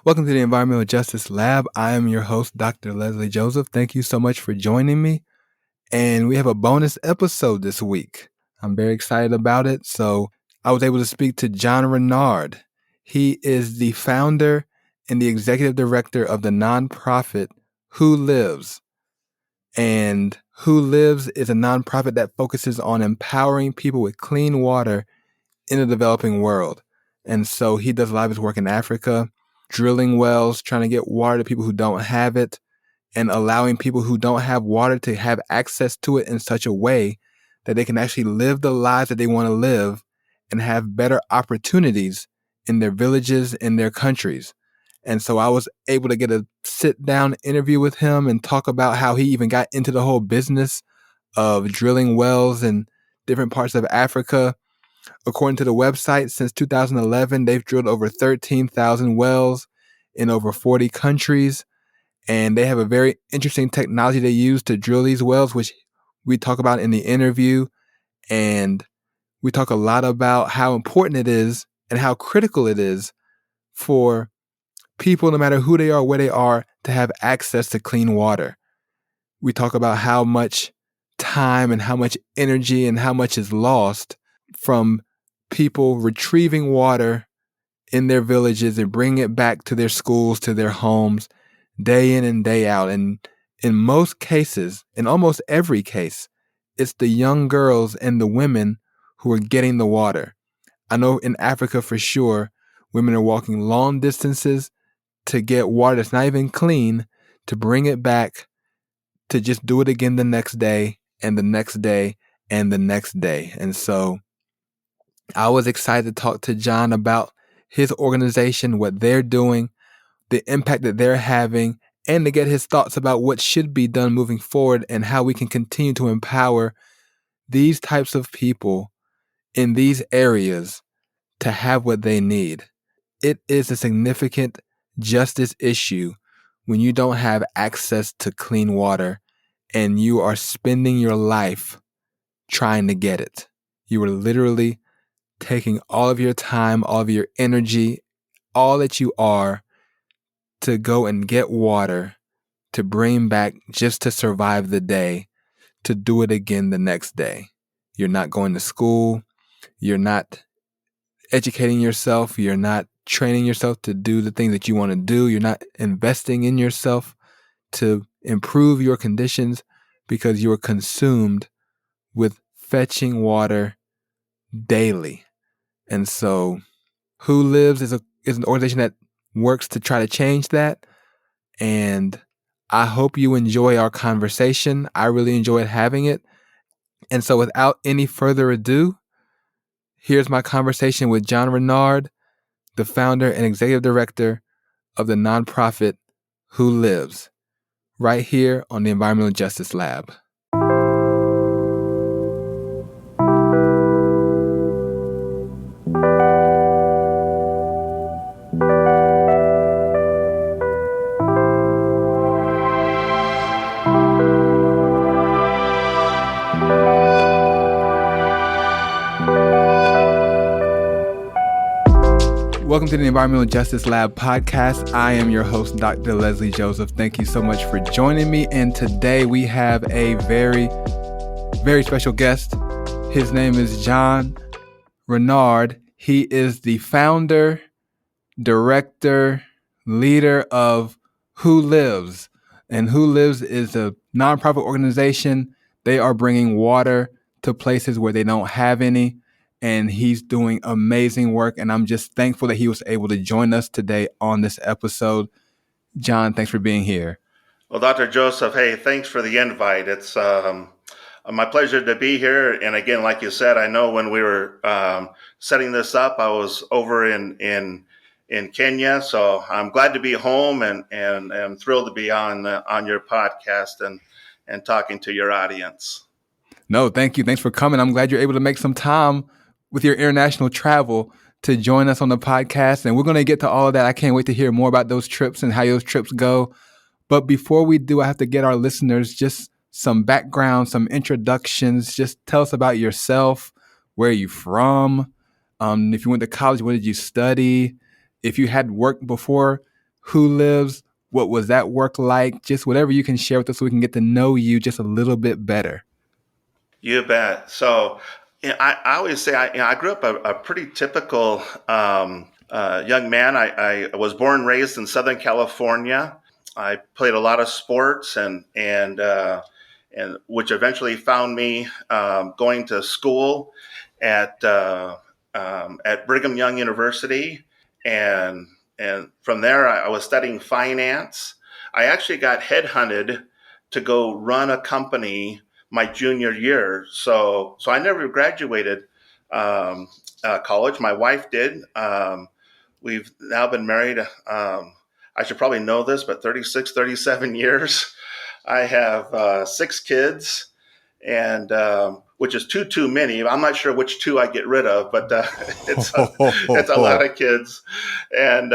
Welcome to the Environmental Justice Lab. I am your host, Dr. Leslie Joseph. Thank you so much for joining me. And we have a bonus episode this week. I'm very excited about it. So I was able to speak to John Renourad. He is the founder and the executive director of the nonprofit WHOLives. And WHOLives is a nonprofit that focuses on empowering people with clean water in the developing world. And so he does a lot of his work in Africa, drilling wells, trying to get water to people who don't have it, and allowing people who don't have water to have access to it in such a way that they can actually live the lives that they want to live and have better opportunities in their villages, in their countries. And so I was able to get a sit-down interview with him and talk about how he even got into the whole business of drilling wells in different parts of Africa. According to the website, since 2011, they've drilled over 13,000 wells in over 40 countries. And they have a very interesting technology they use to drill these wells, which we talk about in the interview. And we talk a lot about how important it is and how critical it is for people, no matter who they are, where they are, to have access to clean water. We talk about how much time and how much energy and how much is lost from people retrieving water in their villages and bringing it back to their schools, to their homes, day in and day out. And in most cases, in almost every case, it's the young girls and the women who are getting the water. I know in Africa for sure, women are walking long distances to get water that's not even clean, to bring it back, to just do it again the next day and the next day and the next day. And so I was excited to talk to John about his organization, what they're doing, the impact that they're having, and to get his thoughts about what should be done moving forward and how we can continue to empower these types of people in these areas to have what they need. It is a significant justice issue when you don't have access to clean water and you are spending your life trying to get it. You are literally taking all of your time, all of your energy, all that you are to go and get water, to bring back just to survive the day, to do it again the next day. You're not going to school. You're not educating yourself. You're not training yourself to do the things that you want to do. You're not investing in yourself to improve your conditions because you're consumed with fetching water daily. And so WHOLives is an organization that works to try to change that. And I hope you enjoy our conversation. I really enjoyed having it. And so without any further ado, here's my conversation with John Renourad, the founder and executive director of the nonprofit WHOLives, right here on the Environmental Justice Lab. Welcome to the Environmental Justice Lab podcast. I am your host, Dr. Leslie Joseph. Thank you so much for joining me. And today we have a very, very special guest. His name is John Renourad. He is the founder, director, leader of WHOLives. And WHOLives is a nonprofit organization. They are bringing water to places where they don't have any. And he's doing amazing work. And I'm just thankful that he was able to join us today on this episode. John, thanks for being here. Well, Dr. Joseph, hey, thanks for the invite. It's my pleasure to be here. And again, like you said, I know when we were setting this up, I was over in Kenya. So I'm glad to be home and thrilled to be on your podcast and talking to your audience. No, thank you. Thanks for coming. I'm glad you're able to make some time with your international travel to join us on the podcast. And we're going to get to all of that. I can't wait to hear more about those trips and how those trips go. But before we do, I have to get our listeners just some background, some introductions. Just tell us about yourself. Where are you from? If you went to college, what did you study? If you had worked before WHOLives? What was that work like? Just whatever you can share with us so we can get to know you just a little bit better. You bet. So, I always say I grew up a pretty typical young man. I was born and raised in Southern California. I played a lot of sports and which eventually found me going to school at Brigham Young University, and from there I was studying finance. I actually got headhunted to go run a company my junior year, so I never graduated college. My wife did. We've now been married. I should probably know this, but 36, 37 years. I have 6 kids, and which is two too many. I'm not sure which two I get rid of, but it's a lot of kids, and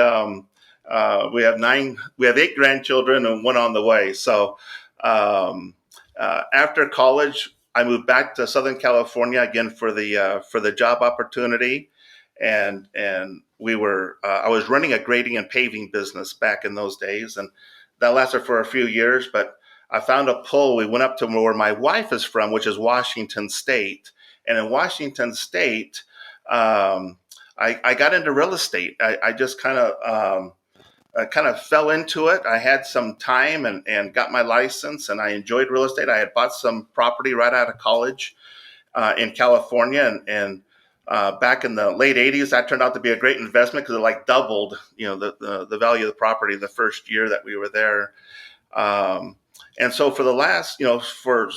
we have 8 grandchildren and one on the way. So after college, I moved back to Southern California again for the job opportunity, and we were I was running a grading and paving business back in those days, and that lasted for a few years, but I found a pull. We went up to where my wife is from, which is Washington State. And in Washington State, I got into real estate. I just kind of fell into it. I had some time and got my license, and I enjoyed real estate. I had bought some property right out of college in California, and back in the late 80s, that turned out to be a great investment because it like doubled, the value of the property the first year that we were there. And so for the last, for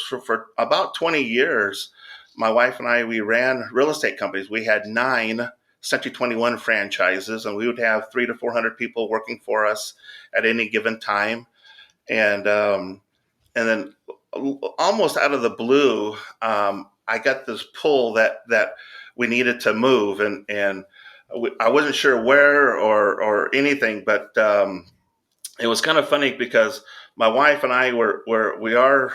about 20 years, my wife and I, we ran real estate companies. We had 9 Century 21 franchises, and we would have 300 to 400 people working for us at any given time. And then almost out of the blue, I got this pull that we needed to move, and I wasn't sure where or anything, but it was kind of funny because my wife and I we are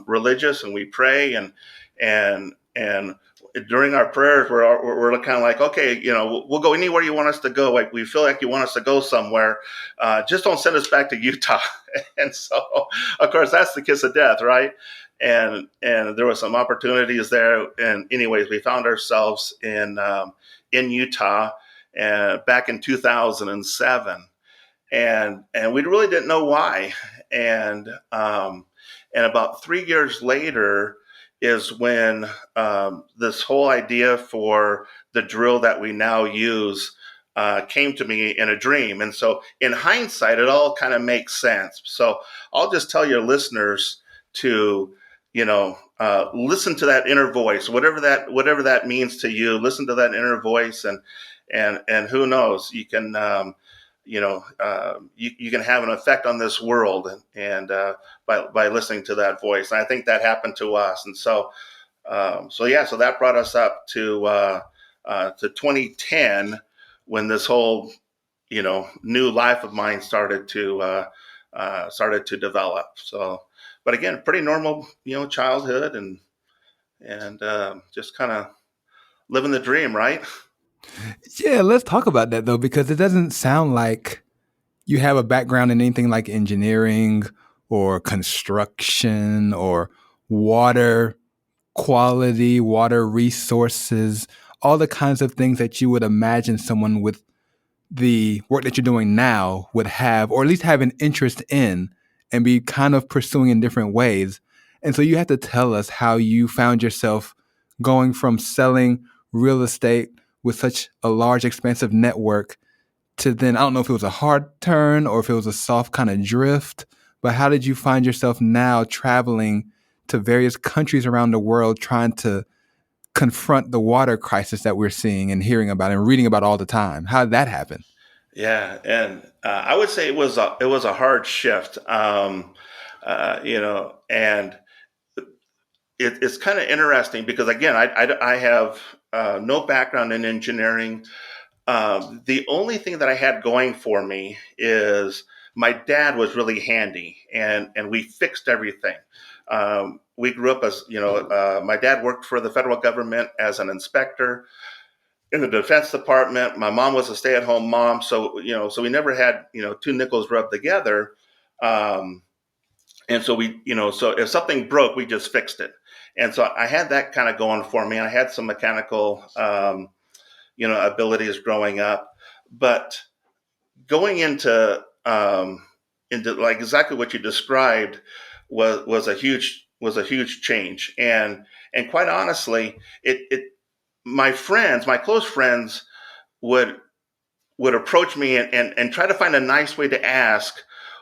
religious, and we pray, and during our prayers we're kind of like, okay, we'll go anywhere you want us to go. Like, we feel like you want us to go somewhere, just don't send us back to Utah. And so, of course, that's the kiss of death, right? And there were some opportunities there, and anyways, we found ourselves in Utah back in 2007. And we really didn't know why. And about 3 years later is when this whole idea for the drill that we now use came to me in a dream. And so in hindsight, it all kind of makes sense. So I'll just tell your listeners to, listen to that inner voice, whatever that means to you. Listen to that inner voice, and who knows, you can you can have an effect on this world, and by listening to that voice. And I think that happened to us. And so that brought us up to 2010, when this whole new life of mine started to develop. So, but again, pretty normal childhood, and just kind of living the dream, right? Yeah, let's talk about that though, because it doesn't sound like you have a background in anything like engineering or construction or water quality, water resources, all the kinds of things that you would imagine someone with the work that you're doing now would have, or at least have an interest in, and be kind of pursuing in different ways. And so you have to tell us how you found yourself going from selling real estate with such a large, expansive network to then, I don't know if it was a hard turn or if it was a soft kind of drift, but how did you find yourself now traveling to various countries around the world trying to confront the water crisis that we're seeing and hearing about and reading about all the time? How did that happen? Yeah, and I would say it was a hard shift, and it's kind of interesting because, again, I have no background in engineering. The only thing that I had going for me is my dad was really handy, and we fixed everything. We grew up as my dad worked for the federal government as an inspector. in the Defense Department. My mom was a stay-at-home mom, so so we never had two nickels rubbed together. Um, and so so if something broke, we just fixed it. And so I had that kind of going for me. I had some mechanical abilities growing up, but going into like exactly what you described was a huge change. And quite honestly, it my close friends would approach me and try to find a nice way to ask,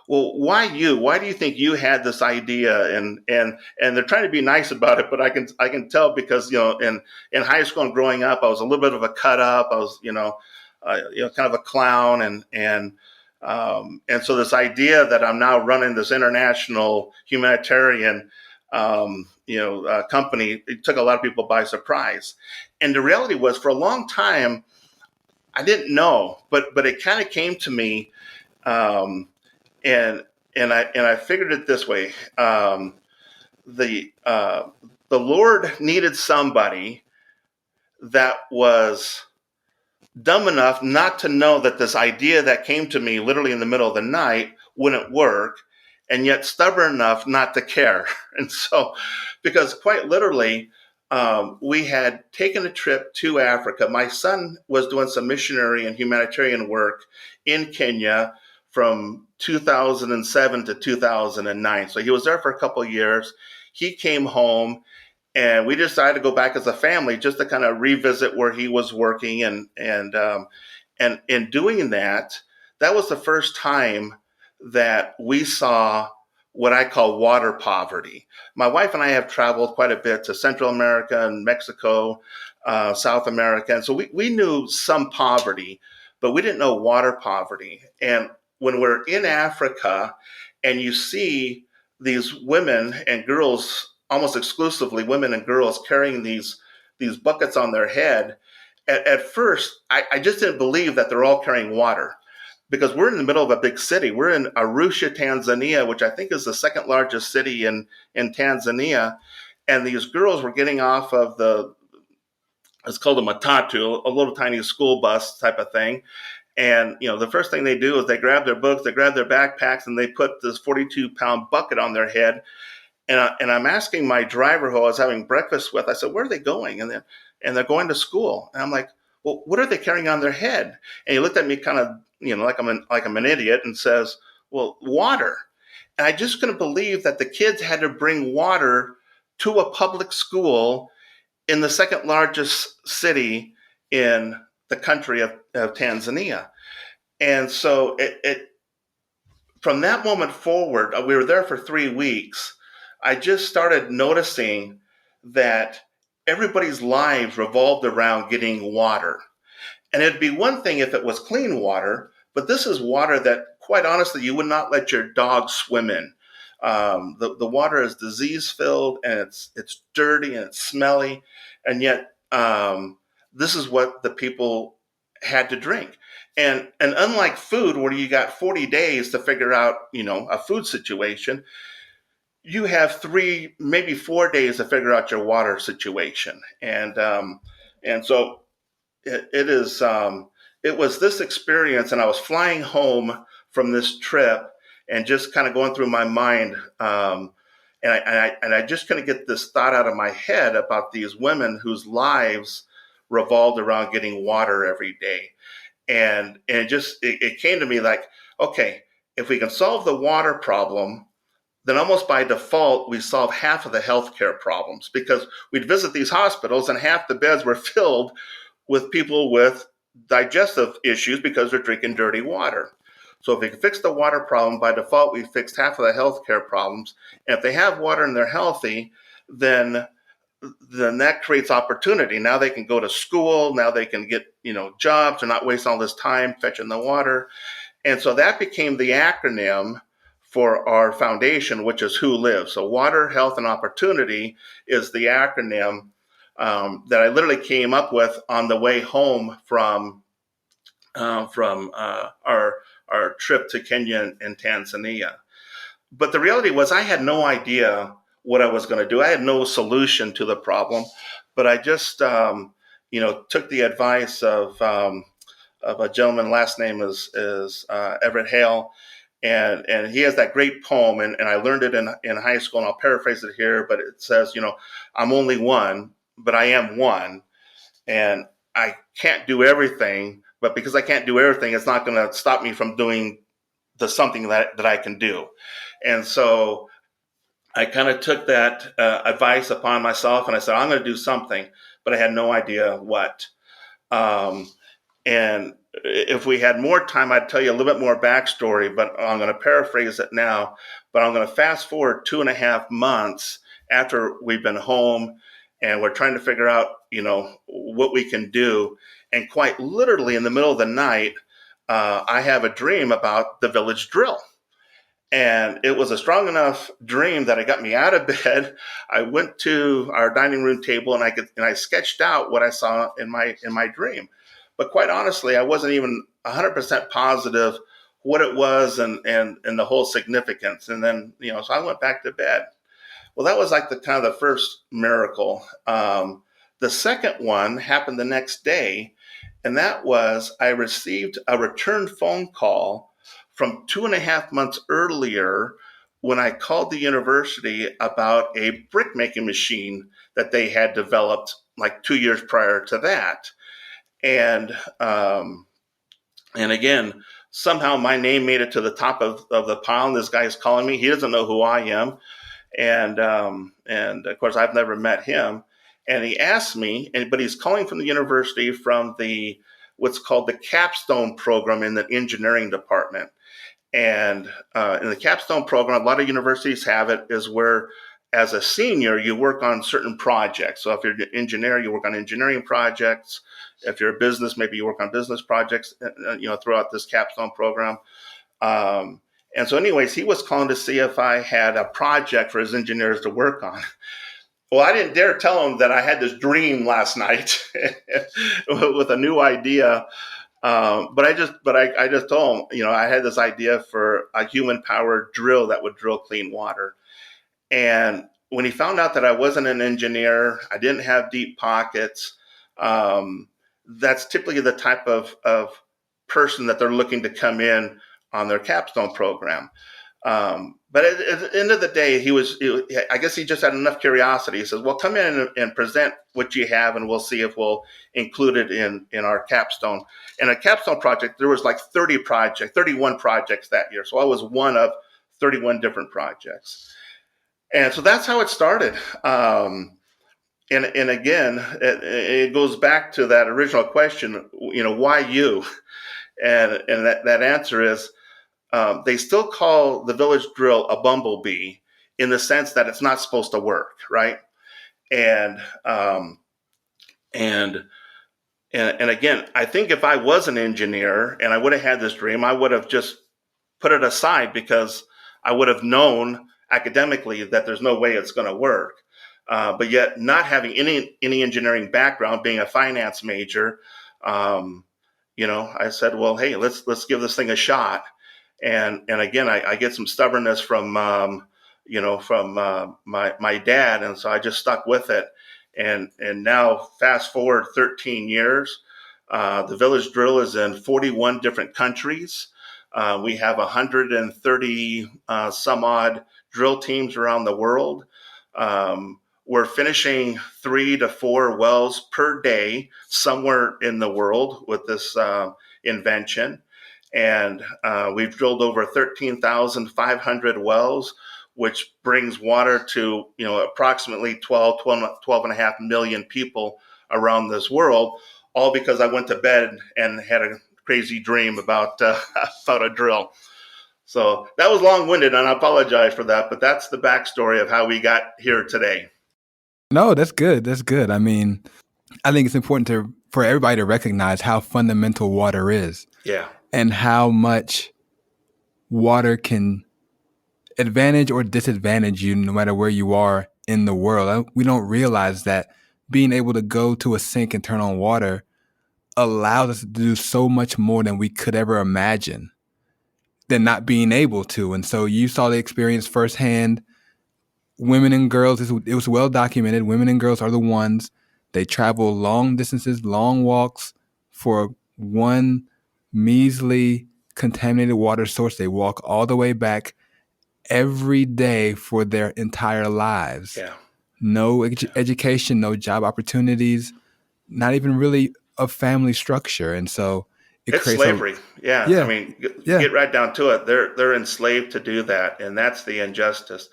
well, why you? Why do you think you had this idea? And they're trying to be nice about it, but I can tell because in high school and growing up, I was a little bit of a cut up. I was kind of a clown, and so this idea that I'm now running this international humanitarian company, it took a lot of people by surprise. And the reality was, for a long time, I didn't know, but it kind of came to me, um, and I figured it this way: the the Lord needed somebody that was dumb enough not to know that this idea that came to me literally in the middle of the night wouldn't work, and yet stubborn enough not to care. And so, because quite literally, we had taken a trip to Africa. My son was doing some missionary and humanitarian work in Kenya from 2007 to 2009. So he was there for a couple of years. He came home, and we decided to go back as a family just to kind of revisit where he was working. And in doing that, that was the first time that we saw what I call water poverty. My wife and I have traveled quite a bit to Central America and Mexico, South America. And so we knew some poverty, but we didn't know water poverty. And when we're in Africa and you see these women and girls, almost exclusively women and girls, carrying these buckets on their head, at first, I just didn't believe that they're all carrying water, because we're in the middle of a big city. We're in Arusha, Tanzania, which I think is the second largest city in Tanzania. And these girls were getting off of it's called a matatu, a little tiny school bus type of thing. And, the first thing they do is they grab their books, they grab their backpacks, and they put this 42-pound bucket on their head. And I'm asking my driver who I was having breakfast with, I said, where are they going? And they're going to school. And I'm like, well, what are they carrying on their head? And he looked at me kind of, like I'm an idiot, and says, well, water. And I just couldn't believe that the kids had to bring water to a public school in the second largest city in the country of Tanzania. And so it from that moment forward, we were there for 3 weeks. I just started noticing that everybody's lives revolved around getting water. And it'd be one thing if it was clean water, but this is water that, quite honestly, you would not let your dog swim in. The water is disease filled, and it's dirty and it's smelly, and yet this is what the people had to drink. And unlike food, where you got 40 days to figure out a food situation, you have 3, maybe 4 days to figure out your water situation. And so it was this experience, and I was flying home from this trip and just kind of going through my mind, and I just couldn't get this thought out of my head about these women whose lives revolved around getting water every day. And it came to me like, okay, if we can solve the water problem, then almost by default, we solve half of the healthcare problems, because we'd visit these hospitals and half the beds were filled with people with digestive issues because they're drinking dirty water. So if we can fix the water problem, by default, we fixed half of the healthcare problems. And if they have water and they're healthy, then that creates opportunity. Now they can go to school. Now they can get, jobs and not waste all this time fetching the water. And so that became the acronym for our foundation, which is WHOLives. So Water, Health, and Opportunity is the acronym that I literally came up with on the way home from our trip to Kenya and Tanzania. But the reality was, I had no idea what I was going to do. I had no solution to the problem, but I just took the advice of a gentleman, last name is Everett Hale, and he has that great poem, and I learned it in high school, and I'll paraphrase it here, but it says, I'm only one, but I am one, and I can't do everything, but because I can't do everything, it's not going to stop me from doing the something that I can do. And so I kind of took that advice upon myself, and I said, I'm going to do something, but I had no idea what. And if we had more time, I'd tell you a little bit more backstory, but I'm going to paraphrase it now. But I'm going to fast forward 2.5 months after we've been home, and we're trying to figure out, what we can do. And quite literally in the middle of the night, I have a dream about the village drill. And it was a strong enough dream that it got me out of bed. I went to our dining room table, and I sketched out what I saw in my dream. But quite honestly, I wasn't even 100% positive what it was and the whole significance. And then, so I went back to bed. Well, that was like the kind of the first miracle. The second one happened the next day, and that was I received a return phone call from 2.5 months earlier when I called the university about a brick making machine that they had developed like 2 years prior to that. And again, somehow my name made it to the top of the pile, and this guy is calling me. He doesn't know who I am. And of course, I've never met him. And he asked me, but he's calling from the university from what's called the capstone program in the engineering department. And in the capstone program, a lot of universities have it, is where as a senior, you work on certain projects. So if you're an engineer, you work on engineering projects. If you're a business, maybe you work on business projects, throughout this capstone program. And so anyways, he was calling to see if I had a project for his engineers to work on. Well, I didn't dare tell him that I had this dream last night with a new idea. But I just told him, I had this idea for a human-powered drill that would drill clean water. And when he found out that I wasn't an engineer, I didn't have deep pockets, that's typically the type of person that they're looking to come in on their capstone program. But at the end of the day, I guess he just had enough curiosity. He says, well, come in and present what you have, and we'll see if we'll include it in our capstone. In a capstone project, there was like 31 projects that year. So I was one of 31 different projects. And so that's how it started. And again, it goes back to that original question, why you? And that answer is, they still call the village drill a bumblebee in the sense that it's not supposed to work, right? And again, I think if I was an engineer and I would have had this dream, I would have just put it aside because I would have known academically that there's no way it's going to work. But yet, not having any engineering background, being a finance major, I said, well, hey, let's give this thing a shot. And again, I get some stubbornness from my dad, and so I just stuck with it. And now, fast forward 13 years, the Village Drill is in 41 different countries. We have 130 some odd drill teams around the world. We're finishing 3 to 4 wells per day somewhere in the world with this invention. And we've drilled over 13,500 wells, which brings water to, approximately 12 and a half million people around this world, all because I went to bed and had a crazy dream about a drill. So that was long-winded, and I apologize for that, but that's the backstory of how we got here today. No, that's good. That's good. I mean, I think it's important for everybody to recognize how fundamental water is. Yeah. And how much water can advantage or disadvantage you no matter where you are in the world. We don't realize that being able to go to a sink and turn on water allows us to do so much more than we could ever imagine than not being able to. And so you saw the experience firsthand. Women and girls, it was well documented. Women and girls are the ones They travel long distances, long walks for one measly contaminated water source. They walk all the way back every day for their entire lives. Yeah. No education, no job opportunities, not even really a family structure. And so it It's creates a, slavery. Yeah. I yeah, mean, yeah, get right down to it. They're enslaved to do that. And that's the injustice.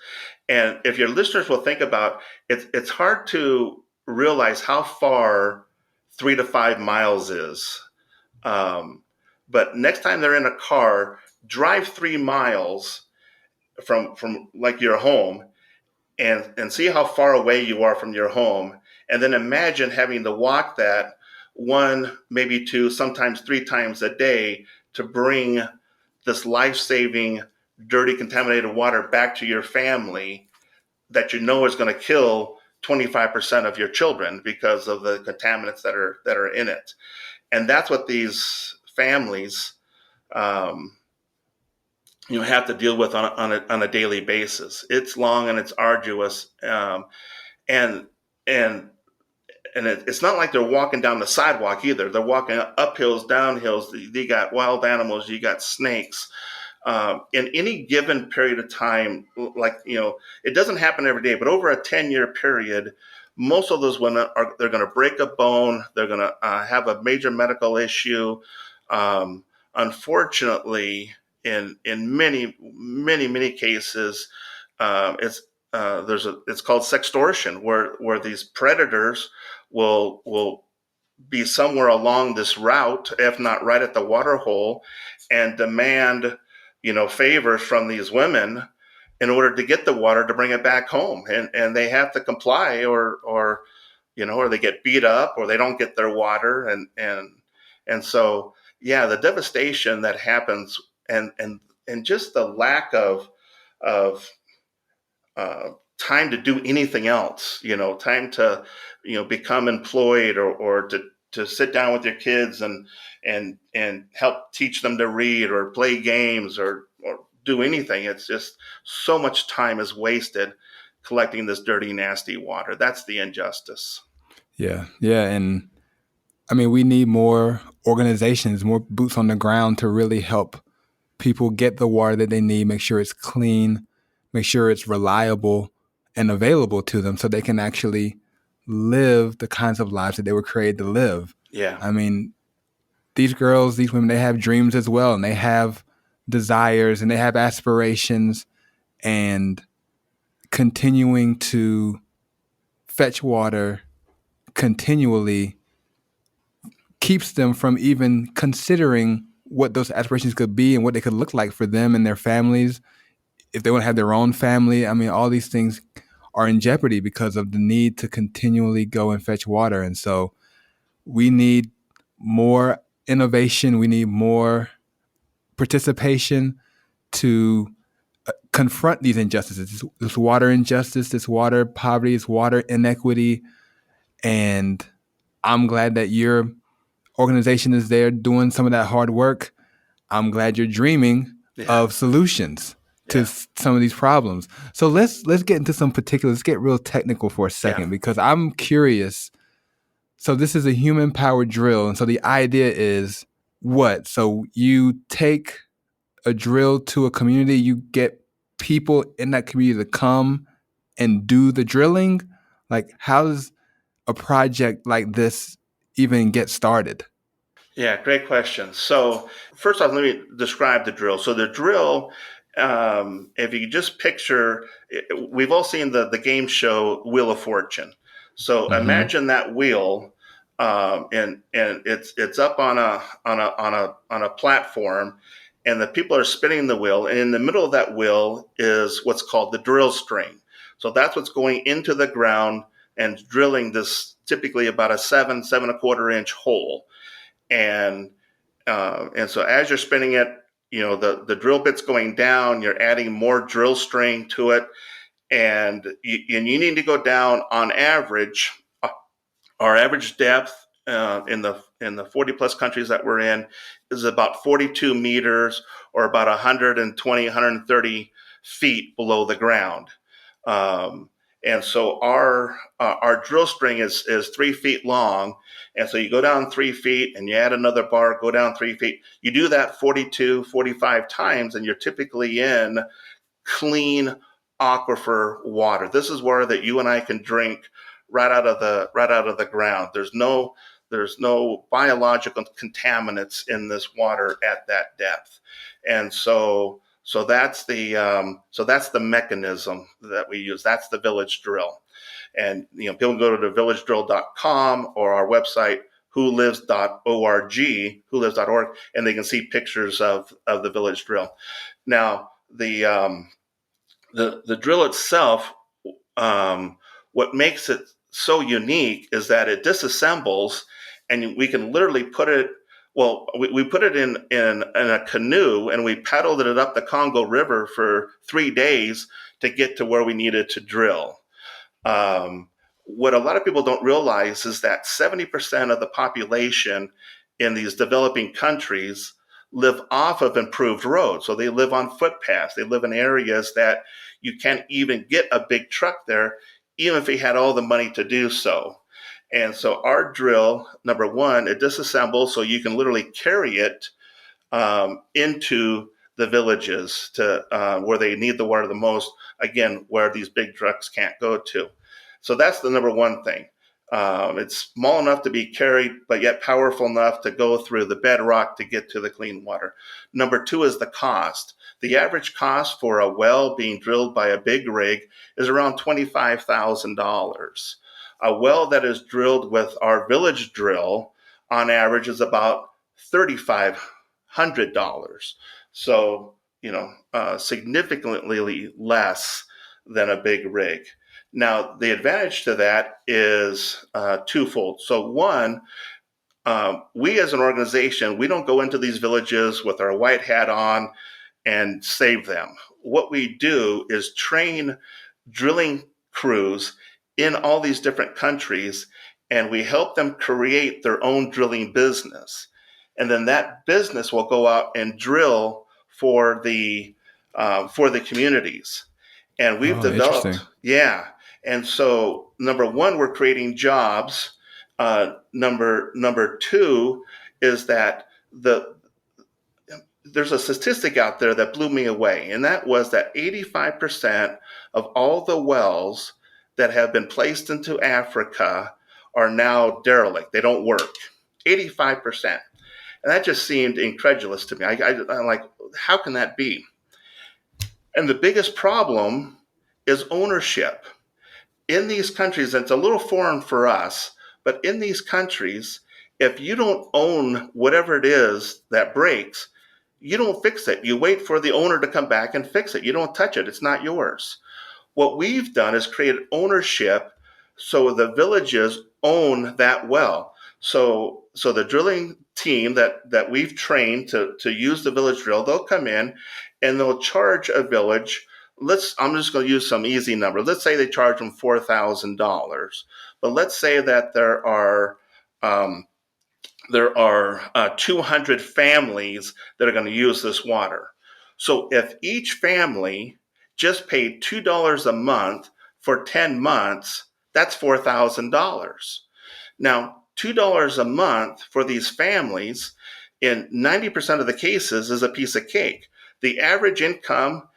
And if your listeners will think about it, it's hard to realize how far 3 to 5 miles is. Um, but next time they're in a car, drive 3 miles from like your home and see how far away you are from your home, and then imagine having to walk that one, maybe two, sometimes 3 times a day to bring this life-saving, dirty, contaminated water back to your family that you know is going to kill 25% of your children because of the contaminants that are in it. And that's what these families um, have to deal with on a daily basis. It's long and it's arduous, and and it's not like they're walking down the sidewalk either. They're walking up hills, down hills. You got wild animals, you got snakes. In any given period of time, like it doesn't happen every day, but over a 10-year period, most of those women they're going to break a bone. They're going to have a major medical issue. Um, Unfortunately, in many cases, it's called sextortion, where these predators will be somewhere along this route, if not right at the water hole, and demand favors from these women in order to get the water to bring it back home, and they have to comply, or they get beat up, or they don't get their water, and so yeah, the devastation that happens, and just the lack of time to do anything else, time to become employed, or to sit down with your kids and help teach them to read or play games or do anything. It's just so much time is wasted collecting this dirty, nasty water. That's the injustice. yeah, yeah. And I mean, we need more organizations, more boots on the ground to really help people get the water that they need, make sure it's clean, make sure it's reliable and available to them so they can actually live the kinds of lives that they were created to live. Yeah. I mean, these girls, these women, they have dreams as well, and they have desires and they have aspirations, and continuing to fetch water continually keeps them from even considering what those aspirations could be and what they could look like for them and their families if they want to have their own family. I mean, all these things are in jeopardy because of the need to continually go and fetch water. And so we need more innovation. We need more participation to confront these injustices, this water injustice, this water poverty, this water inequity. And I'm glad that your organization is there doing some of that hard work. I'm glad you're dreaming Yeah. of solutions to Yeah. some of these problems. So let's get into some particulars. Let's get real technical for a second Yeah. because I'm curious. So this is a human powered drill, and so the idea is what? So you take a drill to a community, you get people in that community to come and do the drilling. Like, how does a project like this even get started? Yeah, great question. So, first off, let me describe the drill. So, the drill, if you just picture, we've all seen the game show Wheel of Fortune. So, Mm-hmm. imagine that wheel, and it's up on a platform, and the people are spinning the wheel, and in the middle of that wheel is what's called the drill string. So, that's what's going into the ground and drilling this typically about a 7.25 inch hole. and and so as you're spinning it, the drill bit's going down. You're adding more drill string to it, and you need to go down on average. Our average depth in the 40 plus countries that we're in is about 42 meters, or about 120, 130 feet below the ground. Um, And so our drill string is 3 feet long. And so you go down 3 feet and you add another bar, go down 3 feet. You do that 42, 45 times, and you're typically in clean aquifer water. This is water that you and I can drink right out of the ground. There's no biological contaminants in this water at that depth. And so that's the mechanism that we use. That's the village drill. And people can go to thevillagedrill.com or our website WHOLives.org, WHOLives.org, and they can see pictures of the village drill. Now, the drill itself, what makes it so unique is that it disassembles, and we can literally put it. Well, we put it in a canoe, and we paddled it up the Congo River for 3 days to get to where we needed to drill. What a lot of people don't realize is that 70% of the population in these developing countries live off of improved roads. So they live on footpaths. They live in areas that you can't even get a big truck there, even if we had all the money to do so. And so our drill, number one, it disassembles so you can literally carry it into the villages to where they need the water the most, again, where these big trucks can't go to. So that's the number one thing. It's small enough to be carried, but yet powerful enough to go through the bedrock to get to the clean water. Number two is the cost. The average cost for a well being drilled by a big rig is around $25,000. A well that is drilled with our village drill on average is about $3,500. So, significantly less than a big rig. Now, the advantage to that is twofold. So one, we as an organization, we don't go into these villages with our white hat on and save them. What we do is train drilling crews in all these different countries, and we help them create their own drilling business. And then that business will go out and drill for the communities. And we've developed, yeah. And so, number one, we're creating jobs. Number two is that there's a statistic out there that blew me away, and that was that 85% of all the wells that have been placed into Africa are now derelict. They don't work. 85%. And that just seemed incredulous to me. I'm like, how can that be? And the biggest problem is ownership. In these countries, and it's a little foreign for us, but in these countries, if you don't own whatever it is that breaks, you don't fix it. You wait for the owner to come back and fix it. You don't touch it. It's not yours. What we've done is created ownership so the villages own that well. So the drilling team that we've trained to use the village drill, they'll come in and they'll charge a village. I'm just going to use some easy number. Let's say they charge them $4,000, but let's say that there are 200 families that are going to use this water. So if each family just paid $2 a month for 10 months, that's $4,000. Now, $2 a month for these families in 90% of the cases is a piece of cake. The average income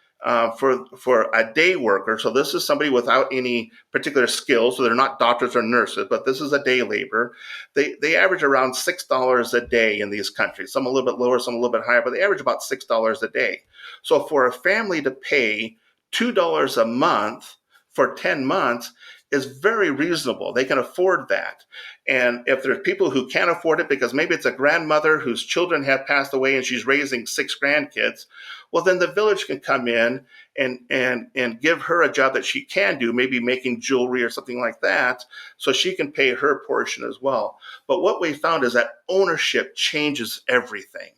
for a day worker, so this is somebody without any particular skills, so they're not doctors or nurses, but this is a day laborer. They average around $6 a day in these countries. Some a little bit lower, some a little bit higher, but they average about $6 a day. So for a family to pay $2 a month for 10 months is very reasonable. They can afford that. And if there's people who can't afford it because maybe it's a grandmother whose children have passed away and she's raising 6 grandkids, well, then the village can come in and give her a job that she can do, maybe making jewelry or something like that, so she can pay her portion as well. But what we found is that ownership changes everything.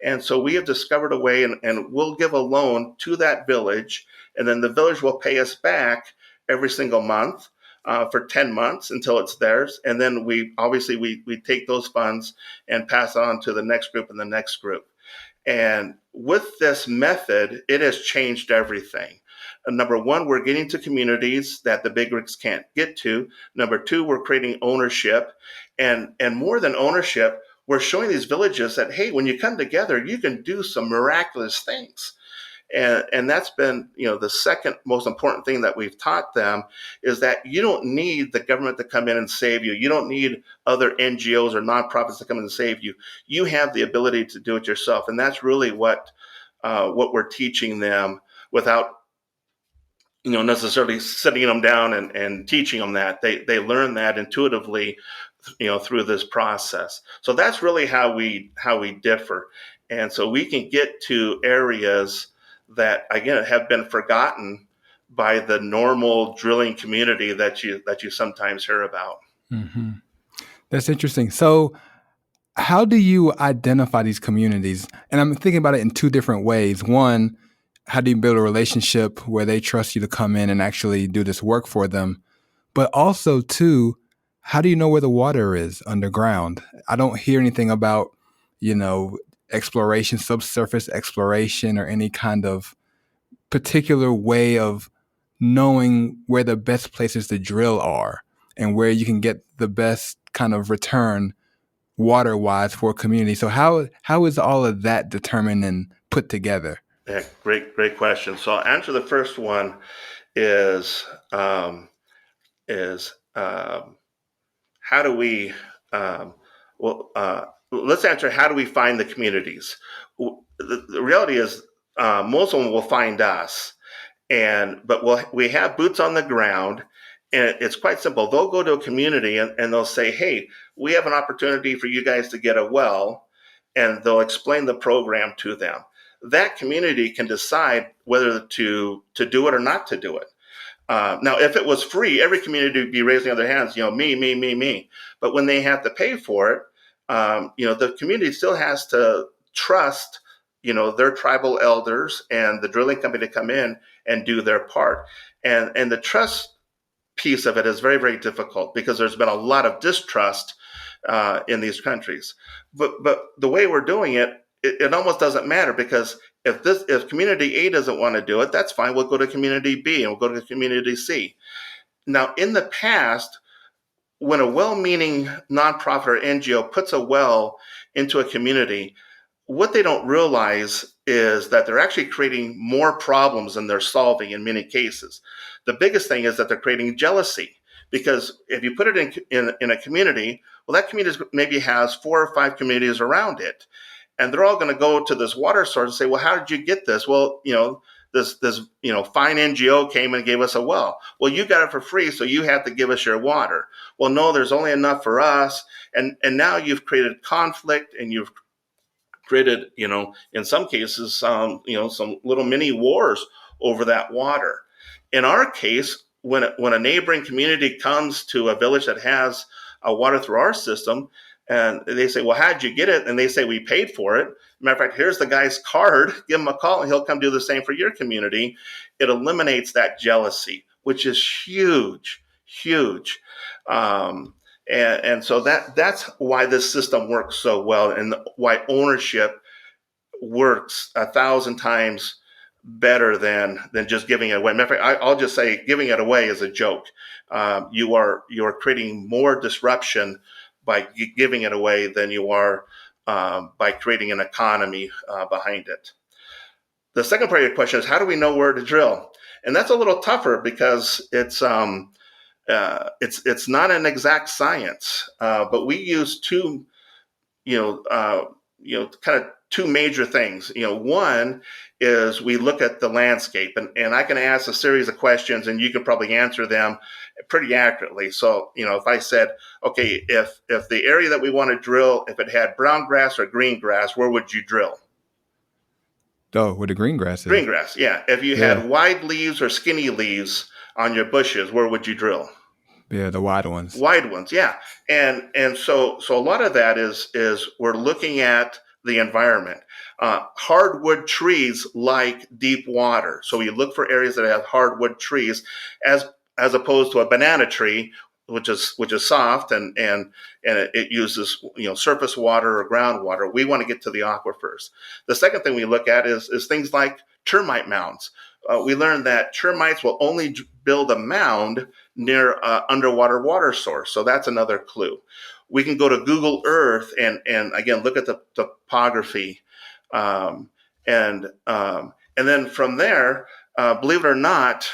And so we have discovered a way, and we'll give a loan to that village, and then the village will pay us back every single month for 10 months until it's theirs. And then we take those funds and pass it on to the next group and the next group. And with this method, it has changed everything. Number one, we're getting to communities that the big rigs can't get to. Number two, we're creating ownership. And more than ownership, we're showing these villages that, hey, when you come together, you can do some miraculous things. And that's been, the second most important thing that we've taught them is that you don't need the government to come in and save you. You don't need other NGOs or nonprofits to come in and save you. You have the ability to do it yourself. And that's really what we're teaching them without necessarily sitting them down and teaching them that. They learn that intuitively, through this process. So that's really how we differ. And so we can get to areas that, again, have been forgotten by the normal drilling community that you sometimes hear about. Mm-hmm. That's interesting. So how do you identify these communities? And I'm thinking about it in two different ways. One, how do you build a relationship where they trust you to come in and actually do this work for them? But also, two, how do you know where the water is underground? I don't hear anything about, exploration, subsurface exploration, or any kind of particular way of knowing where the best places to drill are and where you can get the best kind of return water-wise for a community. So how is all of that determined and put together? Yeah, great question. So I'll answer the first one is how do we let's answer how do we find the communities. The reality is most of them will find us, but we have boots on the ground, and it's quite simple. They'll go to a community and they'll say, hey, we have an opportunity for you guys to get a well, and they'll explain the program to them. That community can decide whether to do it or not to do it. Now, if it was free, every community would be raising their hands, me. But when they have to pay for it, the community still has to trust, their tribal elders and the drilling company to come in and do their part. And the trust piece of it is very, very difficult because there's been a lot of distrust in these countries. But the way we're doing it, it almost doesn't matter, because if community A doesn't want to do it, that's fine. We'll go to community B and we'll go to community C. Now, in the past, when a well-meaning nonprofit or NGO puts a well into a community, what they don't realize is that they're actually creating more problems than they're solving in many cases. The biggest thing is that they're creating jealousy, because if you put it in a community, well, that community maybe has 4 or 5 communities around it. And they're all going to go to this water source and say, well, how did you get this? Well, this fine NGO came and gave us a well. Well, you got it for free, so you have to give us your water. Well, no, there's only enough for us. And now you've created conflict, and you've created, in some cases, some little mini wars over that water. In our case, when a neighboring community comes to a village that has water through our system, and they say, well, how'd you get it? And they say, we paid for it. Matter of fact, here's the guy's card. Give him a call and he'll come do the same for your community. It eliminates that jealousy, which is huge. And so that's why this system works so well, and why ownership works 1,000 times better than just giving it away. Matter of fact, I'll just say giving it away is a joke. You are creating more disruption by giving it away than you are by creating an economy behind it. The second part of your question is, how do we know where to drill? And that's a little tougher because it's not an exact science, but we use two major things. One is we look at the landscape, and I can ask a series of questions and you can probably answer them pretty accurately. So, if I said, okay, if the area that we want to drill, if it had brown grass or green grass, where would you drill? Oh, where the green grass is. Green grass, yeah. If you had wide leaves or skinny leaves on your bushes, where would you drill? Yeah, the wide ones. Wide ones, yeah. And so a lot of that is we're looking at the environment. Hardwood trees like deep water. So we look for areas that have hardwood trees as opposed to a banana tree, which is soft and it uses surface water or groundwater. We want to get to the aquifers. The second thing we look at is things like termite mounds. We learned that termites will only build a mound near an underwater water source. So that's another clue. We can go to Google Earth and again look at the topography, and then from there, believe it or not,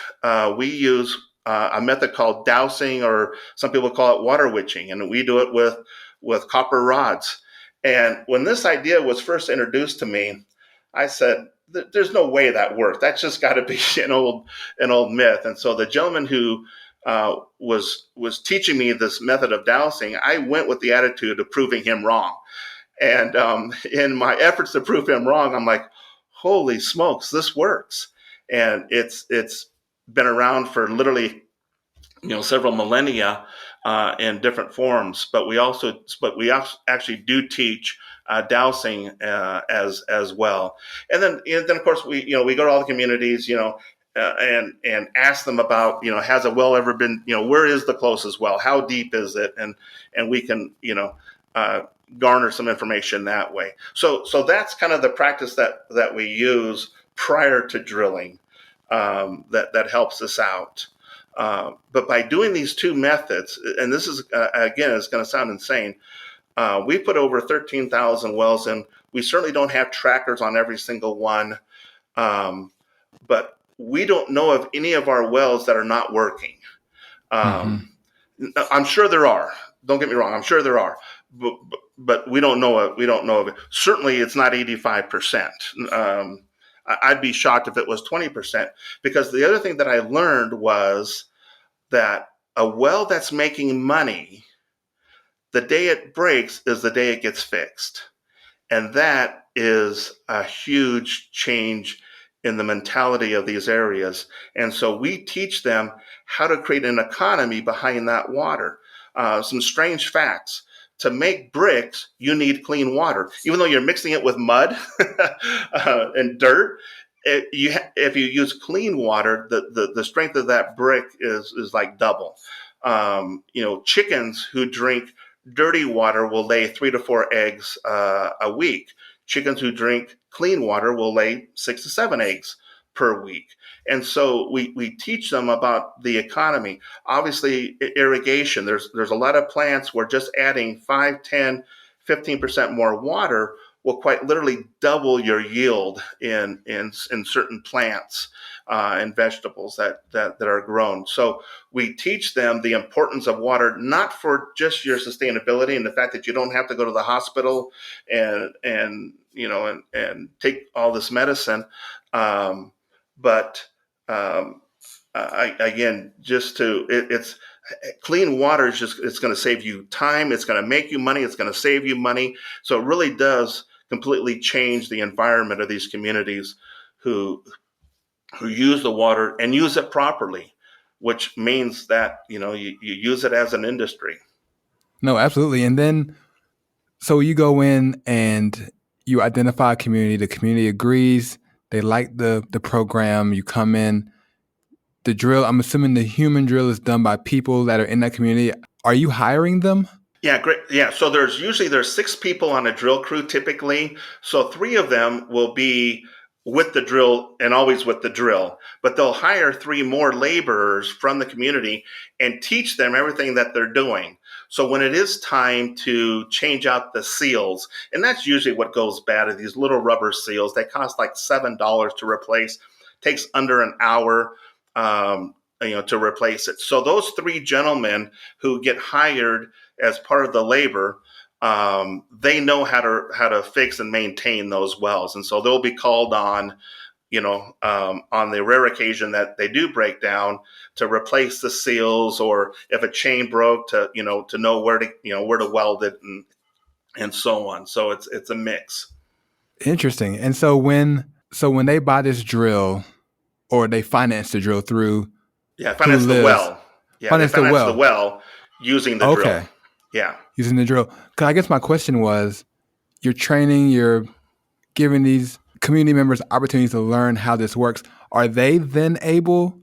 we use a method called dowsing, or some people call it water witching, and we do it with copper rods. And when this idea was first introduced to me, I said, "There's no way that works. That's just got to be an old myth." And so the gentleman who was teaching me this method of dowsing, I went with the attitude of proving him wrong. And in my efforts to prove him wrong, I'm like, "Holy smokes, this works!" And it's been around for literally, several millennia in different forms. But we actually do teach dowsing as well. And then of course we go to all the communities, and ask them about, has a well ever been, where is the closest well, how deep is it, and we can garner some information that way. So that's kind of the practice that we use prior to drilling, that helps us out. But by doing these two methods, and this is again, it's going to sound insane, we put over 13,000 wells in. We certainly don't have trackers on every single one, but we don't know of any of our wells that are not working. I'm sure there are. Don't get me wrong. I'm sure there are, but we don't know it. We don't know of it. Certainly, it's not 85%. I'd be shocked if it was 20%, because the other thing that I learned was that a well that's making money, the day it breaks is the day it gets fixed. And that is a huge change in the mentality of these areas. And so we teach them how to create an economy behind that water. Some strange facts. To make bricks, you need clean water. Even though you're mixing it with mud and dirt, if you use clean water, the strength of that brick is like double. Chickens who drink dirty water will lay 3 to 4 eggs a week. Chickens who drink clean water will lay 6 to 7 eggs per week. And so we teach them about the economy. Obviously, irrigation. There's a lot of plants where just adding 5, 10, 15% more water will quite literally double your yield in certain plants and vegetables that are grown. So we teach them the importance of water, not for just your sustainability and the fact that you don't have to go to the hospital and take all this medicine, but again, it's clean water is it's going to save you time. It's going to make you money. It's going to save you money. So it really does completely change the environment of these communities who use the water and use it properly, which means that, you use it as an industry. No, absolutely. And then, so you go in and you identify a community, the community agrees, they like the program, you come in. The drill, I'm assuming the human drill is done by people that are in that community. Are you hiring them? Yeah, great. Yeah, so there's 6 people on a drill crew typically. So 3 of them will be with the drill and always with the drill, but they'll hire 3 more laborers from the community and teach them everything that they're doing. So when it is time to change out the seals, and that's usually what goes bad, are these little rubber seals. They cost like $7 to replace. Takes under an hour to replace it. So those 3 gentlemen who get hired as part of the labor, they know how to fix and maintain those wells, and so they'll be called on, on the rare occasion that they do break down, to replace the seals, or if a chain broke, to know where to weld it, and so on. So it's a mix. Interesting. And so when they buy this drill, or they finance the drill through, finance the well. Yeah, finance the well using the drill. Yeah, using the drill. Because I guess my question was, you're training, you're giving these community members opportunities to learn how this works. Are they then able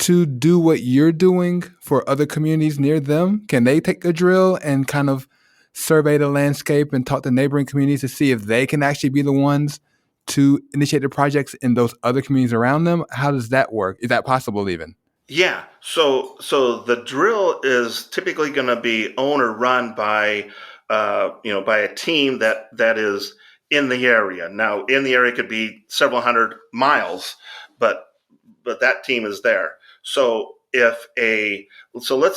to do what you're doing for other communities near them? Can they take a drill and kind of survey the landscape and talk to neighboring communities to see if they can actually be the ones to initiate the projects in those other communities around them? How does that work? Is that possible even? Yeah. So the drill is typically going to be owned or run by by a team that is in the area. Now, in the area could be several hundred miles, but that team is there. So let's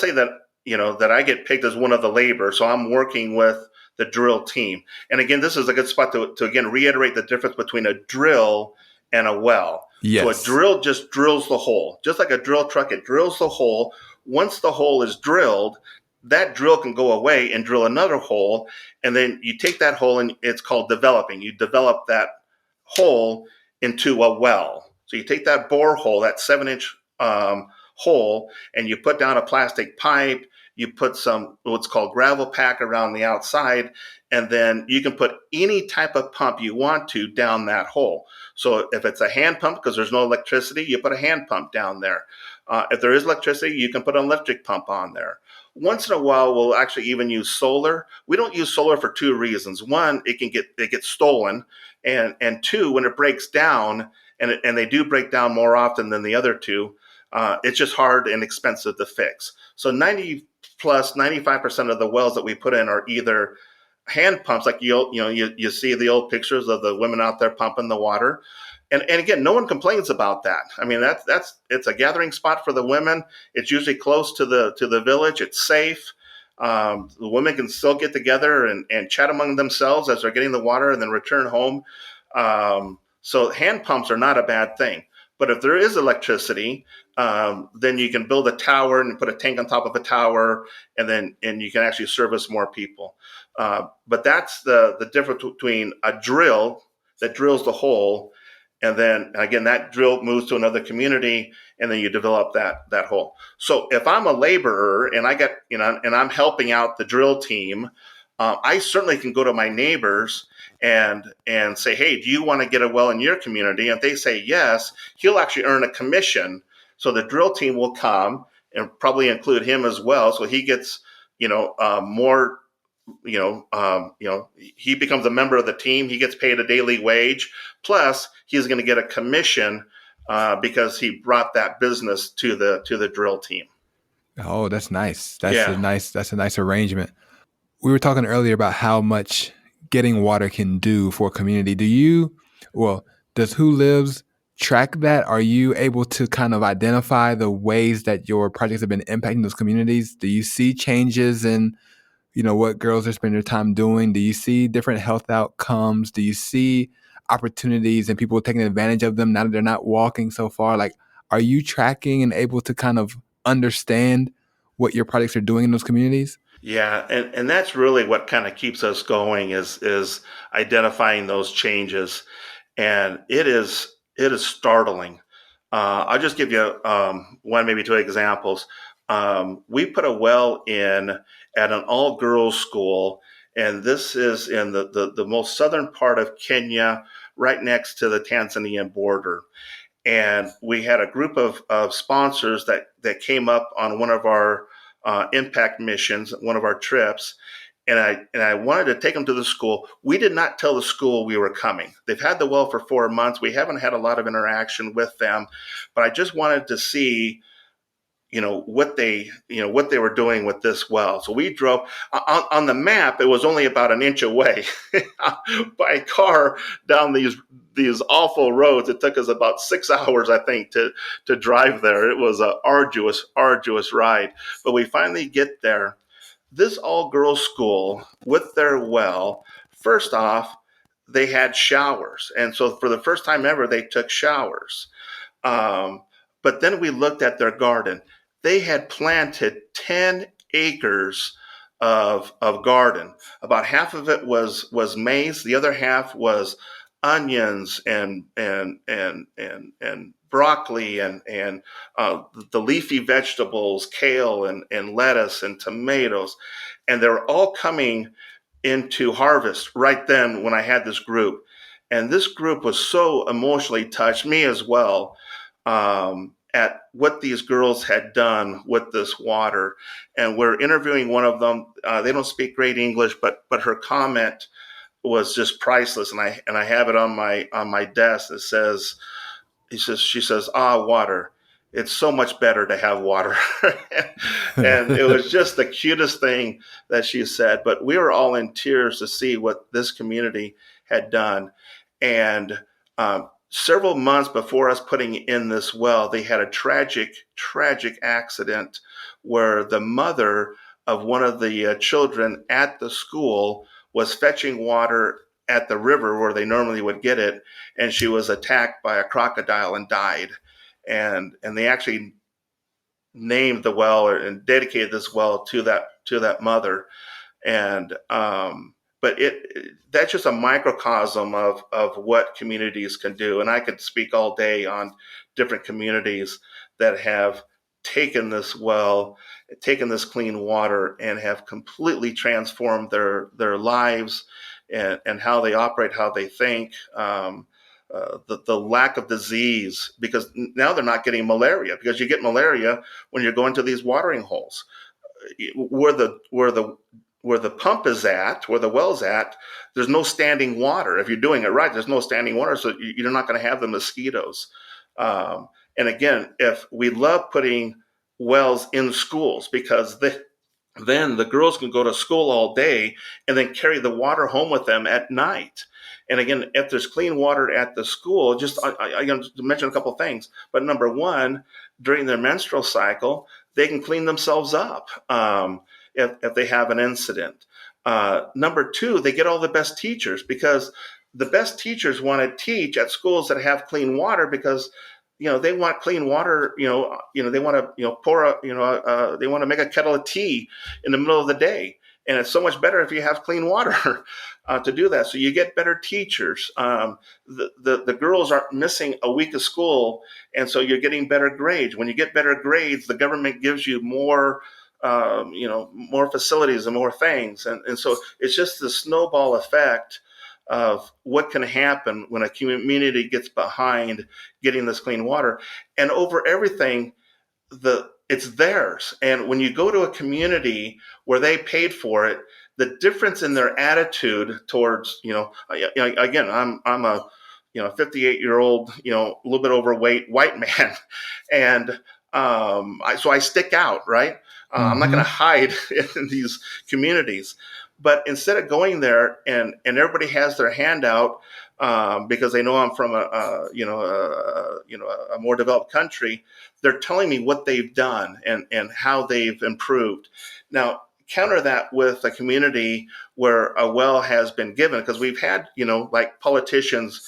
say that that I get picked as one of the labor, so I'm working with the drill team. And again, this is a good spot to again reiterate the difference between a drill and a well. So a Yes. drill just drills the hole, just like a drill truck. It drills the hole. Once the hole is drilled, that drill can go away and drill another hole, and then you take that hole and it's called developing. You develop that hole into a well. So you take that bore hole, that 7-inch hole, and you put down a plastic pipe. You put some what's called gravel pack around the outside, and then you can put any type of pump you want to down that hole. So if it's a hand pump, because there's no electricity, you put a hand pump down there. If there is electricity, you can put an electric pump on there. Once in a while, we'll actually even use solar. We don't use solar for two reasons. One, it gets stolen, and two, when it breaks down, and they do break down more often than the other two, it's just hard and expensive to fix. So 95% of the wells that we put in are either hand pumps, like you see the old pictures of the women out there pumping the water. And again, no one complains about that. I mean, it's a gathering spot for the women. It's usually close to the village. It's safe. The women can still get together and chat among themselves as they're getting the water and then return home. So hand pumps are not a bad thing. But if there is electricity, then you can build a tower and put a tank on top of a tower, and you can actually service more people. But that's the difference between a drill that drills the hole, and then again that drill moves to another community, and then you develop that hole. So if I'm a laborer and and I'm helping out the drill team, I certainly can go to my neighbors and say, hey, do you want to get a well in your community? And if they say yes, he'll actually earn a commission. So the drill team will come and probably include him as well. So he gets more. He becomes a member of the team. He gets paid a daily wage. Plus, he's going to get a commission because he brought that business to the drill team. Oh, that's nice. Yeah. That's a nice arrangement. We were talking earlier about how much getting water can do for a community. Does WHOLives track that? Are you able to kind of identify the ways that your projects have been impacting those communities? Do you see changes in, what girls are spending their time doing? Do you see different health outcomes? Do you see opportunities and people taking advantage of them now that they're not walking so far? Like, are you tracking and able to kind of understand what your projects are doing in those communities? Yeah, and that's really what kind of keeps us going is identifying those changes, and it is startling. I'll just give you one, maybe two examples. We put a well in at an all girls school, and this is in the most southern part of Kenya, right next to the Tanzanian border. And we had a group of sponsors that came up on one of our impact missions, one of our trips, and I wanted to take them to the school. We did not tell the school we were coming. They've had the well for 4 months. We haven't had a lot of interaction with them, but I just wanted to see what they were doing with this well. So we drove on the map. It was only about an inch away by car down these awful roads. It took us about 6 hours, I think, to drive there. It was an arduous ride, but we finally get there. This all girls school with their well, first off, they had showers, and so for the first time ever they took showers. But then we looked at their garden. They had planted 10 acres of garden. About half of it was maize. The other half was onions and broccoli and the leafy vegetables, kale and lettuce and tomatoes. And they were all coming into harvest right then when I had this group. And this group was so emotionally touched, me as well, at what these girls had done with this water. And we're interviewing one of them. They don't speak great English, but her comment was just priceless. And I have it on my desk. It says, she says, water. It's so much better to have water. And it was just the cutest thing that she said. But we were all in tears to see what this community had done. And several months before us putting in this well, they had a tragic accident where the mother of one of the children at the school was fetching water at the river where they normally would get it, and she was attacked by a crocodile and died. And they actually named the well and dedicated this well to that mother. And but that's just a microcosm of what communities can do. And I could speak all day on different communities that have taken this well, taken this clean water, and have completely transformed their lives and how they operate, how they think. The lack of disease, because now they're not getting malaria, because you get malaria when you're going to these watering holes where the pump is at, where the well's at. There's no standing water. If you're doing it right, there's no standing water, so you're not going to have the mosquitoes. And again, if we love putting wells in schools, because then the girls can go to school all day and then carry the water home with them at night. And again, if there's clean water at the school, just I mention a couple of things. But number one, during their menstrual cycle, they can clean themselves up if they have an incident. Number two, they get all the best teachers, because the best teachers want to teach at schools that have clean water, because they want clean water. They want to pour they want to make a kettle of tea in the middle of the day, and it's so much better if you have clean water to do that. So you get better teachers. The girls aren't missing a week of school, and so you're getting better grades. When you get better grades, the government gives you more more facilities and more things, and so it's just the snowball effect of what can happen when a community gets behind getting this clean water. And over everything, it's theirs. And when you go to a community where they paid for it, the difference in their attitude towards, again, I'm a 58-year-old, a little bit overweight white man, and so I stick out, right? I'm not going to hide in these communities. But instead of going there and everybody has their hand out because they know I'm from a more developed country, they're telling me what they've done and how they've improved. Now, counter that with a community where a well has been given, because we've had like politicians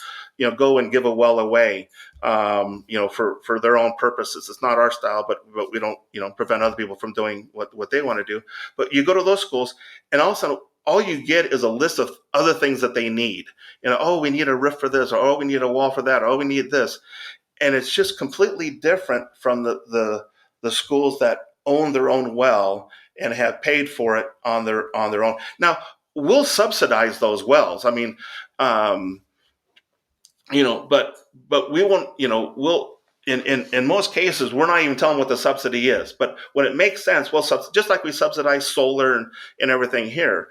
go and give a well away for their own purposes. It's not our style, but we don't prevent other people from doing what they want to do. But you go to those schools, and also all you get is a list of other things that they need. We need a roof for this, or we need a wall for that, or we need this. And it's just completely different from the schools that own their own well and have paid for it on their own. Now, we'll subsidize those wells. I mean, but we won't, we'll, in most cases, we're not even telling what the subsidy is. But when it makes sense, we'll just like we subsidize solar and everything here,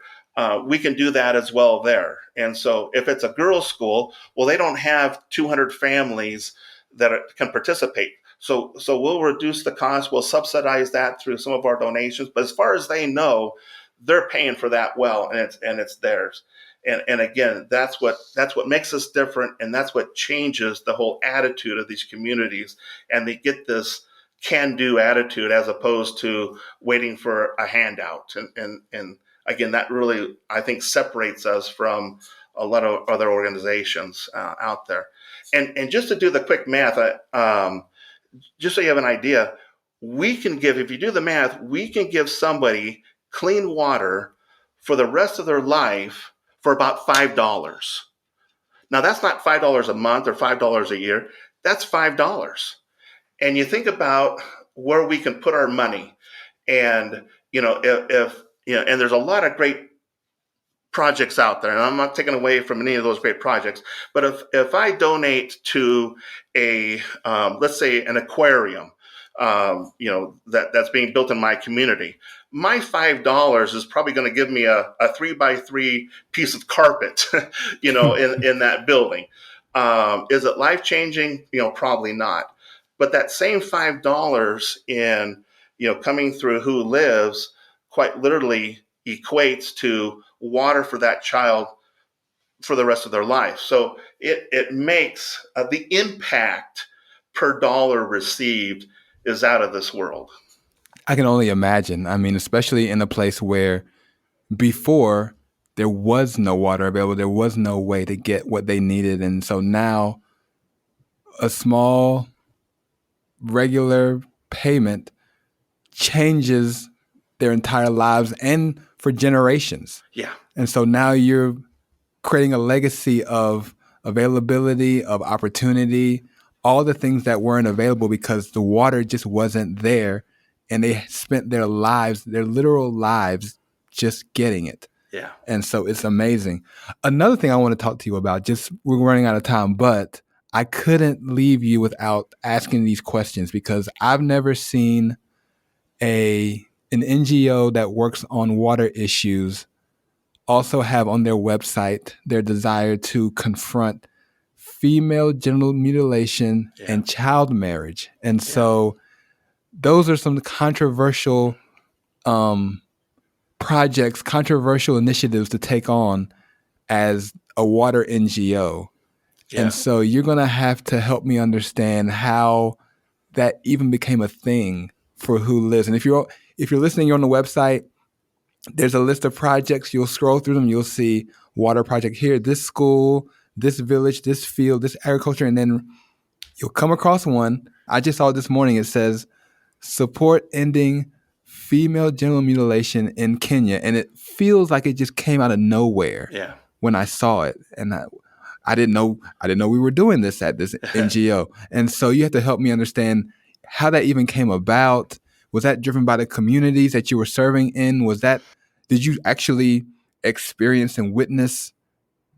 we can do that as well there. And so if it's a girls' school, well, they don't have 200 families that can participate. So we'll reduce the cost. We'll subsidize that through some of our donations. But as far as they know, they're paying for that well, and it's theirs. And again, that's what makes us different, and that's what changes the whole attitude of these communities. And they get this can-do attitude as opposed to waiting for a handout. And again, that really, I think, separates us from a lot of other organizations out there. And just to do the quick math, just so you have an idea, we can give, if you do the math, we can give somebody clean water for the rest of their life for about $5. Now, that's not $5 a month or $5 a year. That's $5. And you think about where we can put our money. And, if and there's a lot of great projects out there, and I'm not taking away from any of those great projects, but if I donate to a, let's say, an aquarium, that's being built in my community. My $5 is probably going to give me a 3x3 piece of carpet, in that building. Is it life changing? Probably not. But that same $5 in, coming through Who Lives quite literally equates to water for that child for the rest of their life. So it makes the impact per dollar received is out of this world. I can only imagine. I mean, especially in a place where before there was no water available, there was no way to get what they needed. And so now a small regular payment changes their entire lives and for generations. Yeah. And so now you're creating a legacy of availability, of opportunity, all the things that weren't available because the water just wasn't there. And they spent their lives, their literal lives, just getting it. Yeah. And so it's amazing. Another thing I want to talk to you about, just we're running out of time, but I couldn't leave you without asking these questions because I've never seen an NGO that works on water issues also have on their website their desire to confront female genital mutilation and child marriage. And so those are some controversial projects, controversial initiatives to take on as a water NGO. Yeah. And so you're going to have to help me understand how that even became a thing for Who Lives. And if you're listening, you're on the website, there's a list of projects. You'll scroll through them. You'll see water project here, this school, this village, this field, this agriculture. And then you'll come across one. I just saw it this morning. It says, support ending female genital mutilation in Kenya. And it feels like it just came out of nowhere when I saw it. And I didn't know we were doing this at this NGO. And so you have to help me understand how that even came about. Was that driven by the communities that you were serving in? Did you actually experience and witness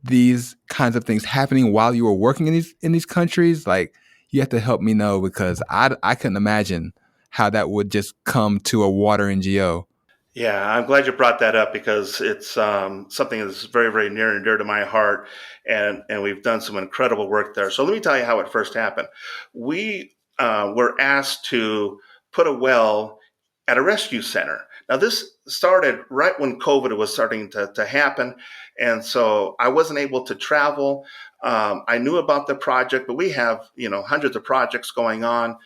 these kinds of things happening while you were working in these countries? Like, you have to help me know because I couldn't imagine how that would just come to a water NGO. Yeah, I'm glad you brought that up because it's something that's very, very near and dear to my heart, and we've done some incredible work there. So let me tell you how it first happened. We were asked to put a well at a rescue center. Now, this started right when COVID was starting to happen, and so I wasn't able to travel. I knew about the project, but we have hundreds of projects going on.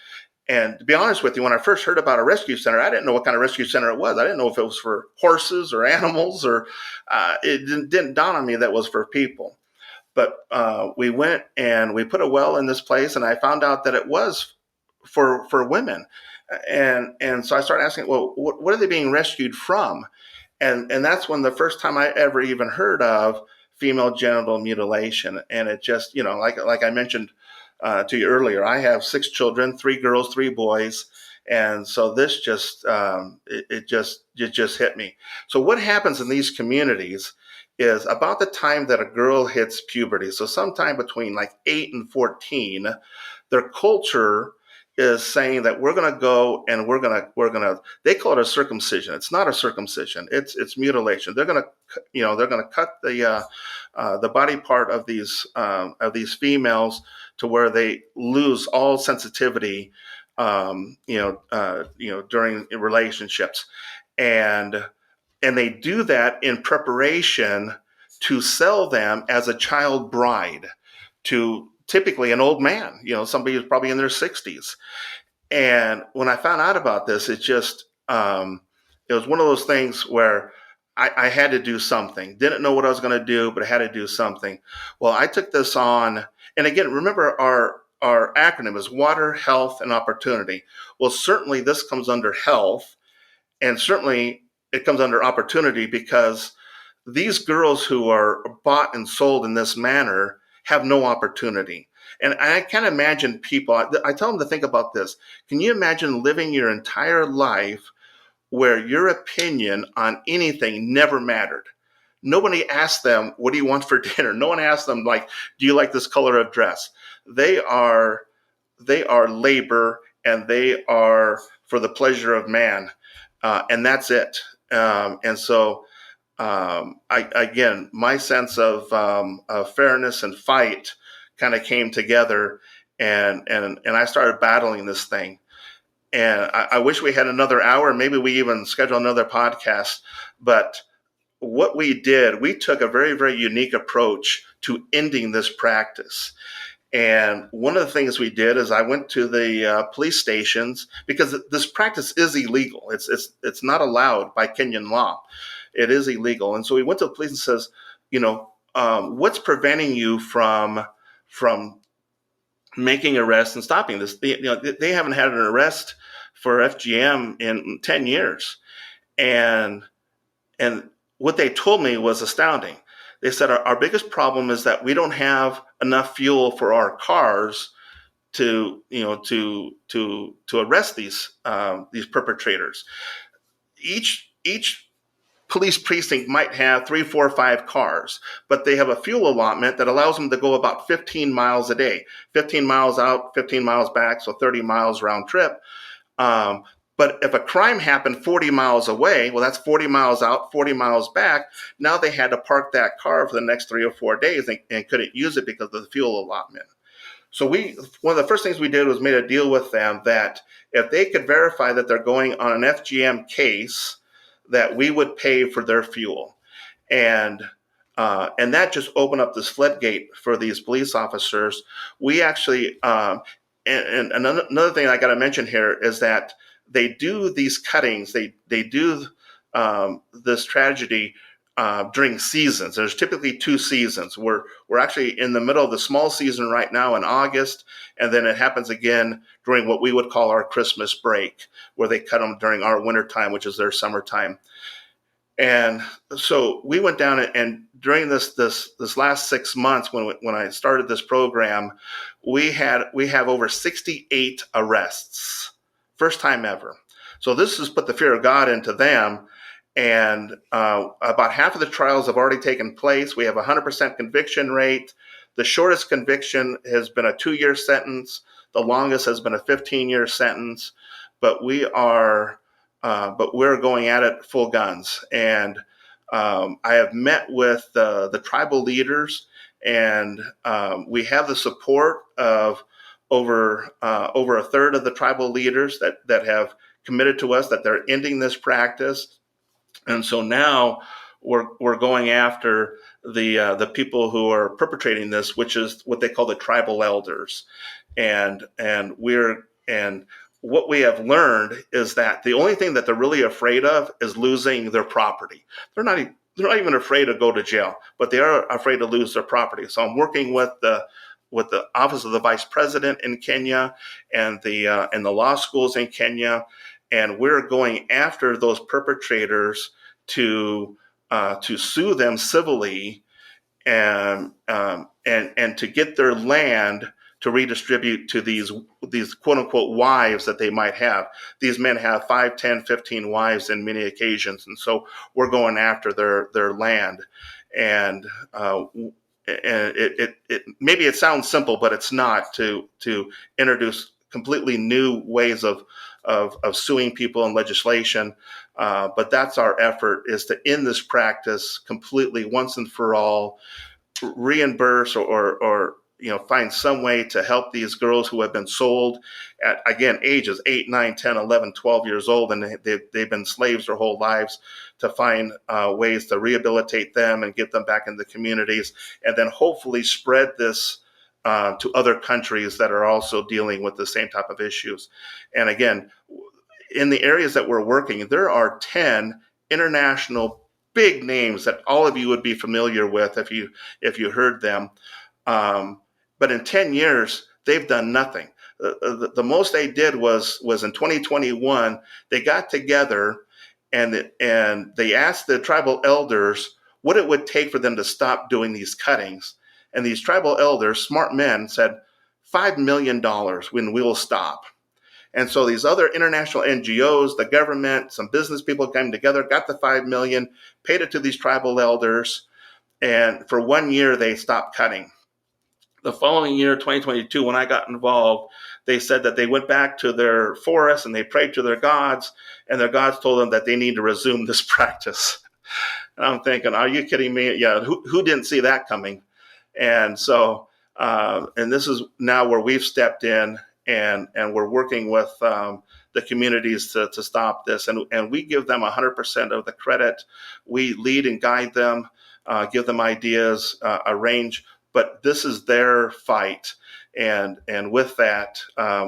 And to be honest with you, when I first heard about a rescue center, I didn't know what kind of rescue center it was. I didn't know if it was for horses or animals, or it didn't dawn on me that it was for people. But we went and we put a well in this place, and I found out that it was for women. And so I started asking, well, what are they being rescued from? And that's when the first time I ever even heard of female genital mutilation. And it just, like I mentioned to you earlier, I have 6 children, 3 girls, 3 boys. And so this just, it just hit me. So what happens in these communities is about the time that a girl hits puberty, so sometime between like 8 and 14, their culture is saying that we're going to go and we're going to, they call it a circumcision. It's not a circumcision. It's mutilation. They're going to cut the body part of these females to where they lose all sensitivity, during relationships, and they do that in preparation to sell them as a child bride to typically an old man, somebody who's probably in their 60s. And when I found out about this, it just, it was one of those things where I had to do something. Didn't know what I was going to do, but I had to do something. Well, I took this on. And again, remember our acronym is Water, Health, and Opportunity. Well, certainly this comes under health, and certainly it comes under opportunity because these girls who are bought and sold in this manner have no opportunity. And I can't imagine people, I tell them to think about this. Can you imagine living your entire life where your opinion on anything never mattered? Nobody asked them, what do you want for dinner? No one asked them, like, do you like this color of dress? They are labor, and they are for the pleasure of man, and that's it. And so, again, my sense of fairness and fight kind of came together, and I started battling this thing. And I wish we had another hour. Maybe we even schedule another podcast. But what we did, we took a very, very unique approach to ending this practice. And one of the things we did is I went to the police stations, because this practice is illegal. It's not allowed by Kenyan law. It is illegal. And so we went to the police and says, what's preventing you from making arrests and stopping this? They haven't had an arrest for FGM in 10 years. And what they told me was astounding. They said our biggest problem is that we don't have enough fuel for our cars to arrest these perpetrators. Each police precinct might have 3, 4, 5 cars, but they have a fuel allotment that allows them to go about 15 miles a day, 15 miles out, 15 miles back, so 30 miles round trip. But if a crime happened 40 miles away, well, that's 40 miles out, 40 miles back. Now they had to park that car for the next 3 or 4 days and couldn't use it because of the fuel allotment. So one of the first things we did was made a deal with them that if they could verify that they're going on an FGM case, that we would pay for their fuel. And that just opened up this floodgate for these police officers. We actually, and another thing I got to mention here is that they do these cuttings, they do this tragedy during seasons. There's typically 2 seasons. We're actually in the middle of the small season right now in August, and then it happens again during what we would call our Christmas break, where they cut them during our winter time, which is their summertime. And so we went down, and during this last 6 months, when I started this program, we have over 68 arrests, first time ever. So this has put the fear of God into them. And about half of the trials have already taken place. We have a 100% conviction rate. The shortest conviction has been a 2-year sentence. The longest has been a 15-year sentence. But we're going at it full guns. And I have met with the tribal leaders, and we have the support of over a third of the tribal leaders that have committed to us that they're ending this practice. And so now we're going after the people who are perpetrating this, which is what they call the tribal elders. And what we have learned is that the only thing that they're really afraid of is losing their property. They're not even afraid to go to jail, but they are afraid to lose their property. So I'm working with the Office of the Vice President in Kenya and the law schools in Kenya. And we're going after those perpetrators to sue them civilly and to get their land to redistribute to these quote unquote wives that they might have. These men have 5, 10, 15 wives in many occasions, and so we're going after their land. And it maybe it sounds simple, but it's not, to introduce completely new ways of suing people and legislation. But that's our effort, is to end this practice completely once and for all, reimburse or find some way to help these girls who have been sold at, again, ages 8, 9, 10, 11, 12 years old, and they've been slaves their whole lives, to find ways to rehabilitate them and get them back in the communities, and then hopefully spread this to other countries that are also dealing with the same type of issues. And again, in the areas that we're working, there are 10 international big names that all of you would be familiar with if you heard them. But in 10 years, they've done nothing. The most they did was in 2021. They got together and they asked the tribal elders what it would take for them to stop doing these cuttings. And these tribal elders, smart men, said $5 million when we'll stop. And so these other international NGOs, the government, some business people came together, got the $5 million, paid it to these tribal elders, and for 1 year they stopped cutting. The following year, 2022, when I got involved, they said that they went back to their forest and they prayed to their gods, and their gods told them that they need to resume this practice. And I'm thinking, are you kidding me? Yeah, who didn't see that coming? And so, and this is now where we've stepped in, and we're working with the communities to stop this. And we give them 100% of the credit. We lead and guide them, give them ideas, arrange, but this is their fight. And with that,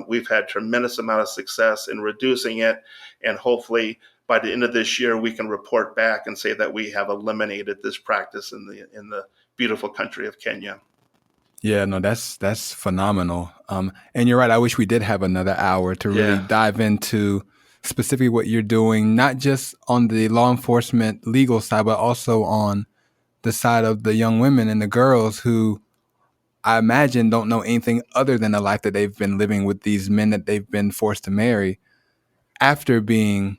we've had tremendous amount of success in reducing it, and hopefully by the end of this year, we can report back and say that we have eliminated this practice in the beautiful country of Kenya. Yeah, no, that's phenomenal. And you're right. I wish we did have another hour to really dive into specifically what you're doing, not just on the law enforcement legal side, but also on the side of the young women and the girls who I imagine don't know anything other than the life that they've been living with these men that they've been forced to marry after being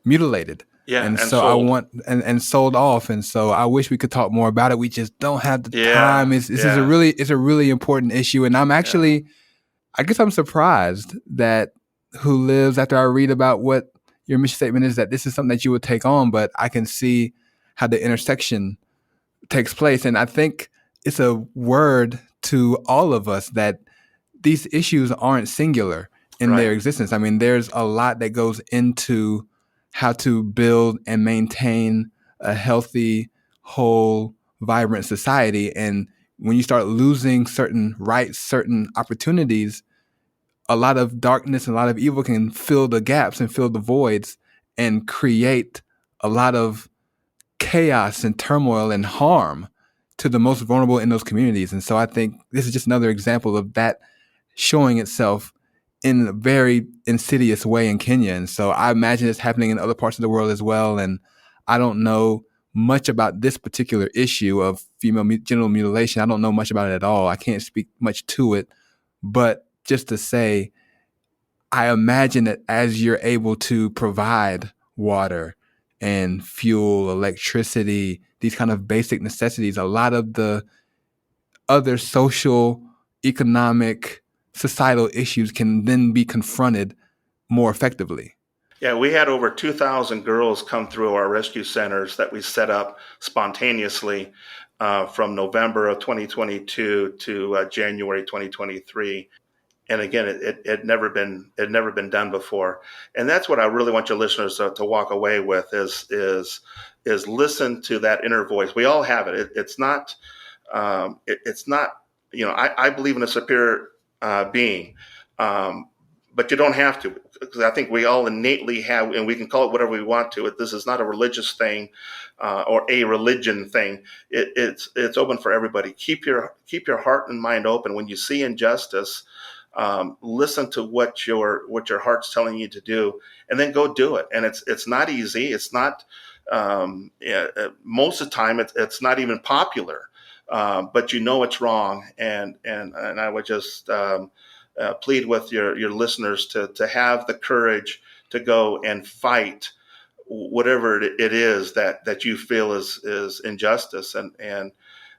mutilated. Yeah, And and so I sold. want and sold off. And so I wish we could talk more about it. We just don't have the time. It's a really important issue. And I'm actually, I guess I'm surprised that Who Lives, after I read about what your mission statement is, that this is something that you would take on, but I can see how the intersection takes place. And I think it's a word to all of us that these issues aren't singular in their existence. I mean, there's a lot that goes into how to build and maintain a healthy, whole, vibrant society. And when you start losing certain rights, certain opportunities, a lot of darkness and a lot of evil can fill the gaps and fill the voids and create a lot of chaos and turmoil and harm to the most vulnerable in those communities. And so I think this is just another example of that showing itself in a very insidious way in Kenya. And so I imagine it's happening in other parts of the world as well. And I don't know much about this particular issue of female genital mutilation. I don't know much about it at all. I can't speak much to it. But just to say, I imagine that as you're able to provide water and fuel, electricity, these kind of basic necessities, a lot of the other social, economic, societal issues can then be confronted more effectively. Yeah, we had over 2,000 girls come through our rescue centers that we set up spontaneously from November of 2022 to January 2023. And again, it had never been done before. And that's what I really want your listeners to walk away with is listen to that inner voice. We all have it. It's not it's not, I believe in a superior being, but you don't have to, because I think we all innately have, and we can call it whatever we want to. This is not a religious thing or a religion thing. It's open for everybody. Keep your heart and mind open when you see injustice. Listen to what your heart's telling you to do, and then go do it. And it's not easy. It's not most of the time it's not even popular, but it's wrong. And I would just plead with your listeners to have the courage to go and fight whatever it is that you feel is injustice, and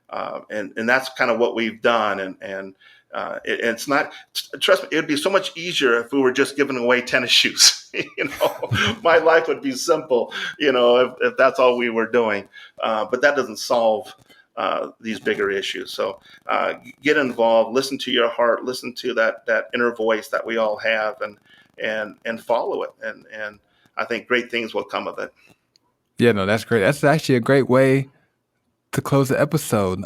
that's kind of what we've done. And it's not, trust me, it would be so much easier if we were just giving away tennis shoes. My life would be simple, if that's all we were doing. But that doesn't solve these bigger issues. So get involved, listen to your heart, listen to that inner voice that we all have, and follow it. And I think great things will come of it. Yeah, no, that's great. That's actually a great way to close the episode.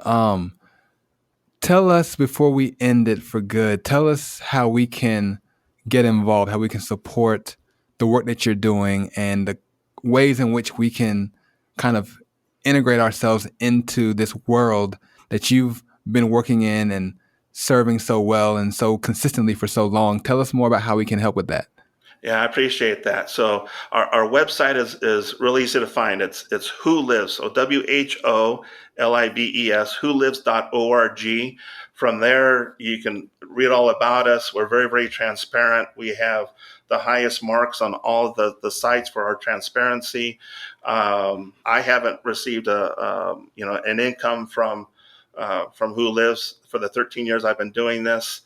Tell us, before we end it for good, tell us how we can get involved, how we can support the work that you're doing, and the ways in which we can kind of integrate ourselves into this world that you've been working in and serving so well and so consistently for so long. Tell us more about how we can help with that. Yeah, I appreciate that. So our website is really easy to find. It's WHOLives, so WHOLives, wholives.org. From there, you can read all about us. We're very, very transparent. We have the highest marks on all the sites for our transparency. I haven't received an income from Who Lives for the 13 years I've been doing this.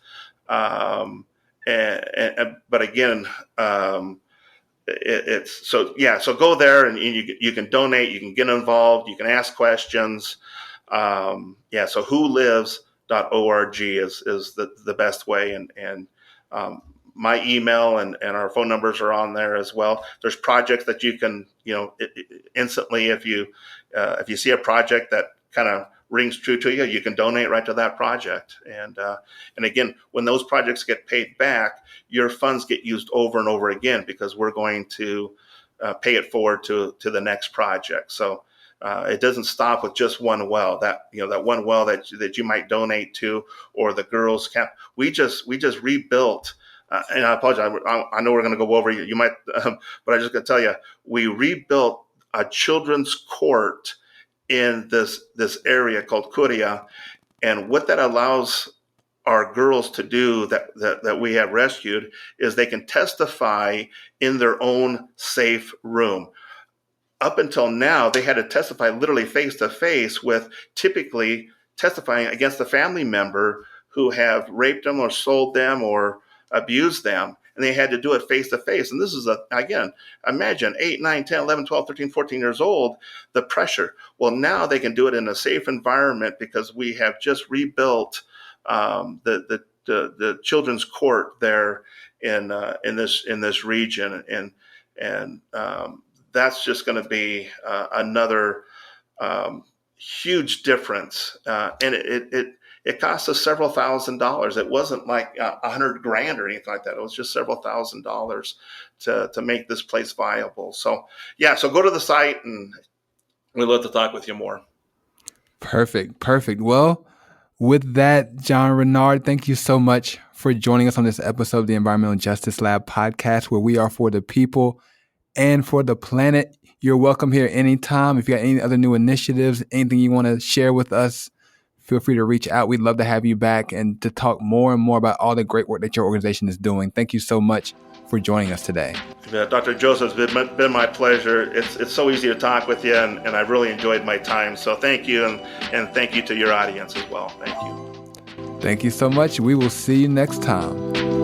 But again, so go there and you can donate, you can get involved, you can ask questions. So WHOLives.org is the best way, and my email and our phone numbers are on there as well. There's projects that you can, instantly, if you see a project that kind of rings true to you, you can donate right to that project. And again, when those projects get paid back, your funds get used over and over again, because we're going to pay it forward to the next project. So it doesn't stop with just one well. That one well that you might donate to, or the girls' camp. We just rebuilt. And I apologize. I know we're going to go over. You might, but I'm just going to tell you, we rebuilt a children's court in this area called Curia, and what that allows our girls to do that we have rescued is they can testify in their own safe room. Up until now, they had to testify literally face to face, with typically testifying against a family member who have raped them or sold them or abused them. And they had to do it face to face. And this is, again, imagine 8, 9, 10, 11, 12, 13, 14 years old, the pressure. Well, now they can do it in a safe environment, because we have just rebuilt the children's court there in this region. And that's just going to be another huge difference. And it cost us several $1,000s. It wasn't like $100,000 or anything like that. It was just several $1,000s to make this place viable. So go to the site, and we'd love to talk with you more. Perfect. Well, with that, John Renourad, thank you so much for joining us on this episode of the Environmental Justice Lab podcast, where we are for the people and for the planet. You're welcome here anytime. If you got any other new initiatives, anything you want to share with us, feel free to reach out. We'd love to have you back and to talk more and more about all the great work that your organization is doing. Thank you so much for joining us today. Dr. Joseph, it's been my pleasure. It's so easy to talk with you, and I've really enjoyed my time. So thank you, and thank you to your audience as well. Thank you. Thank you so much. We will see you next time.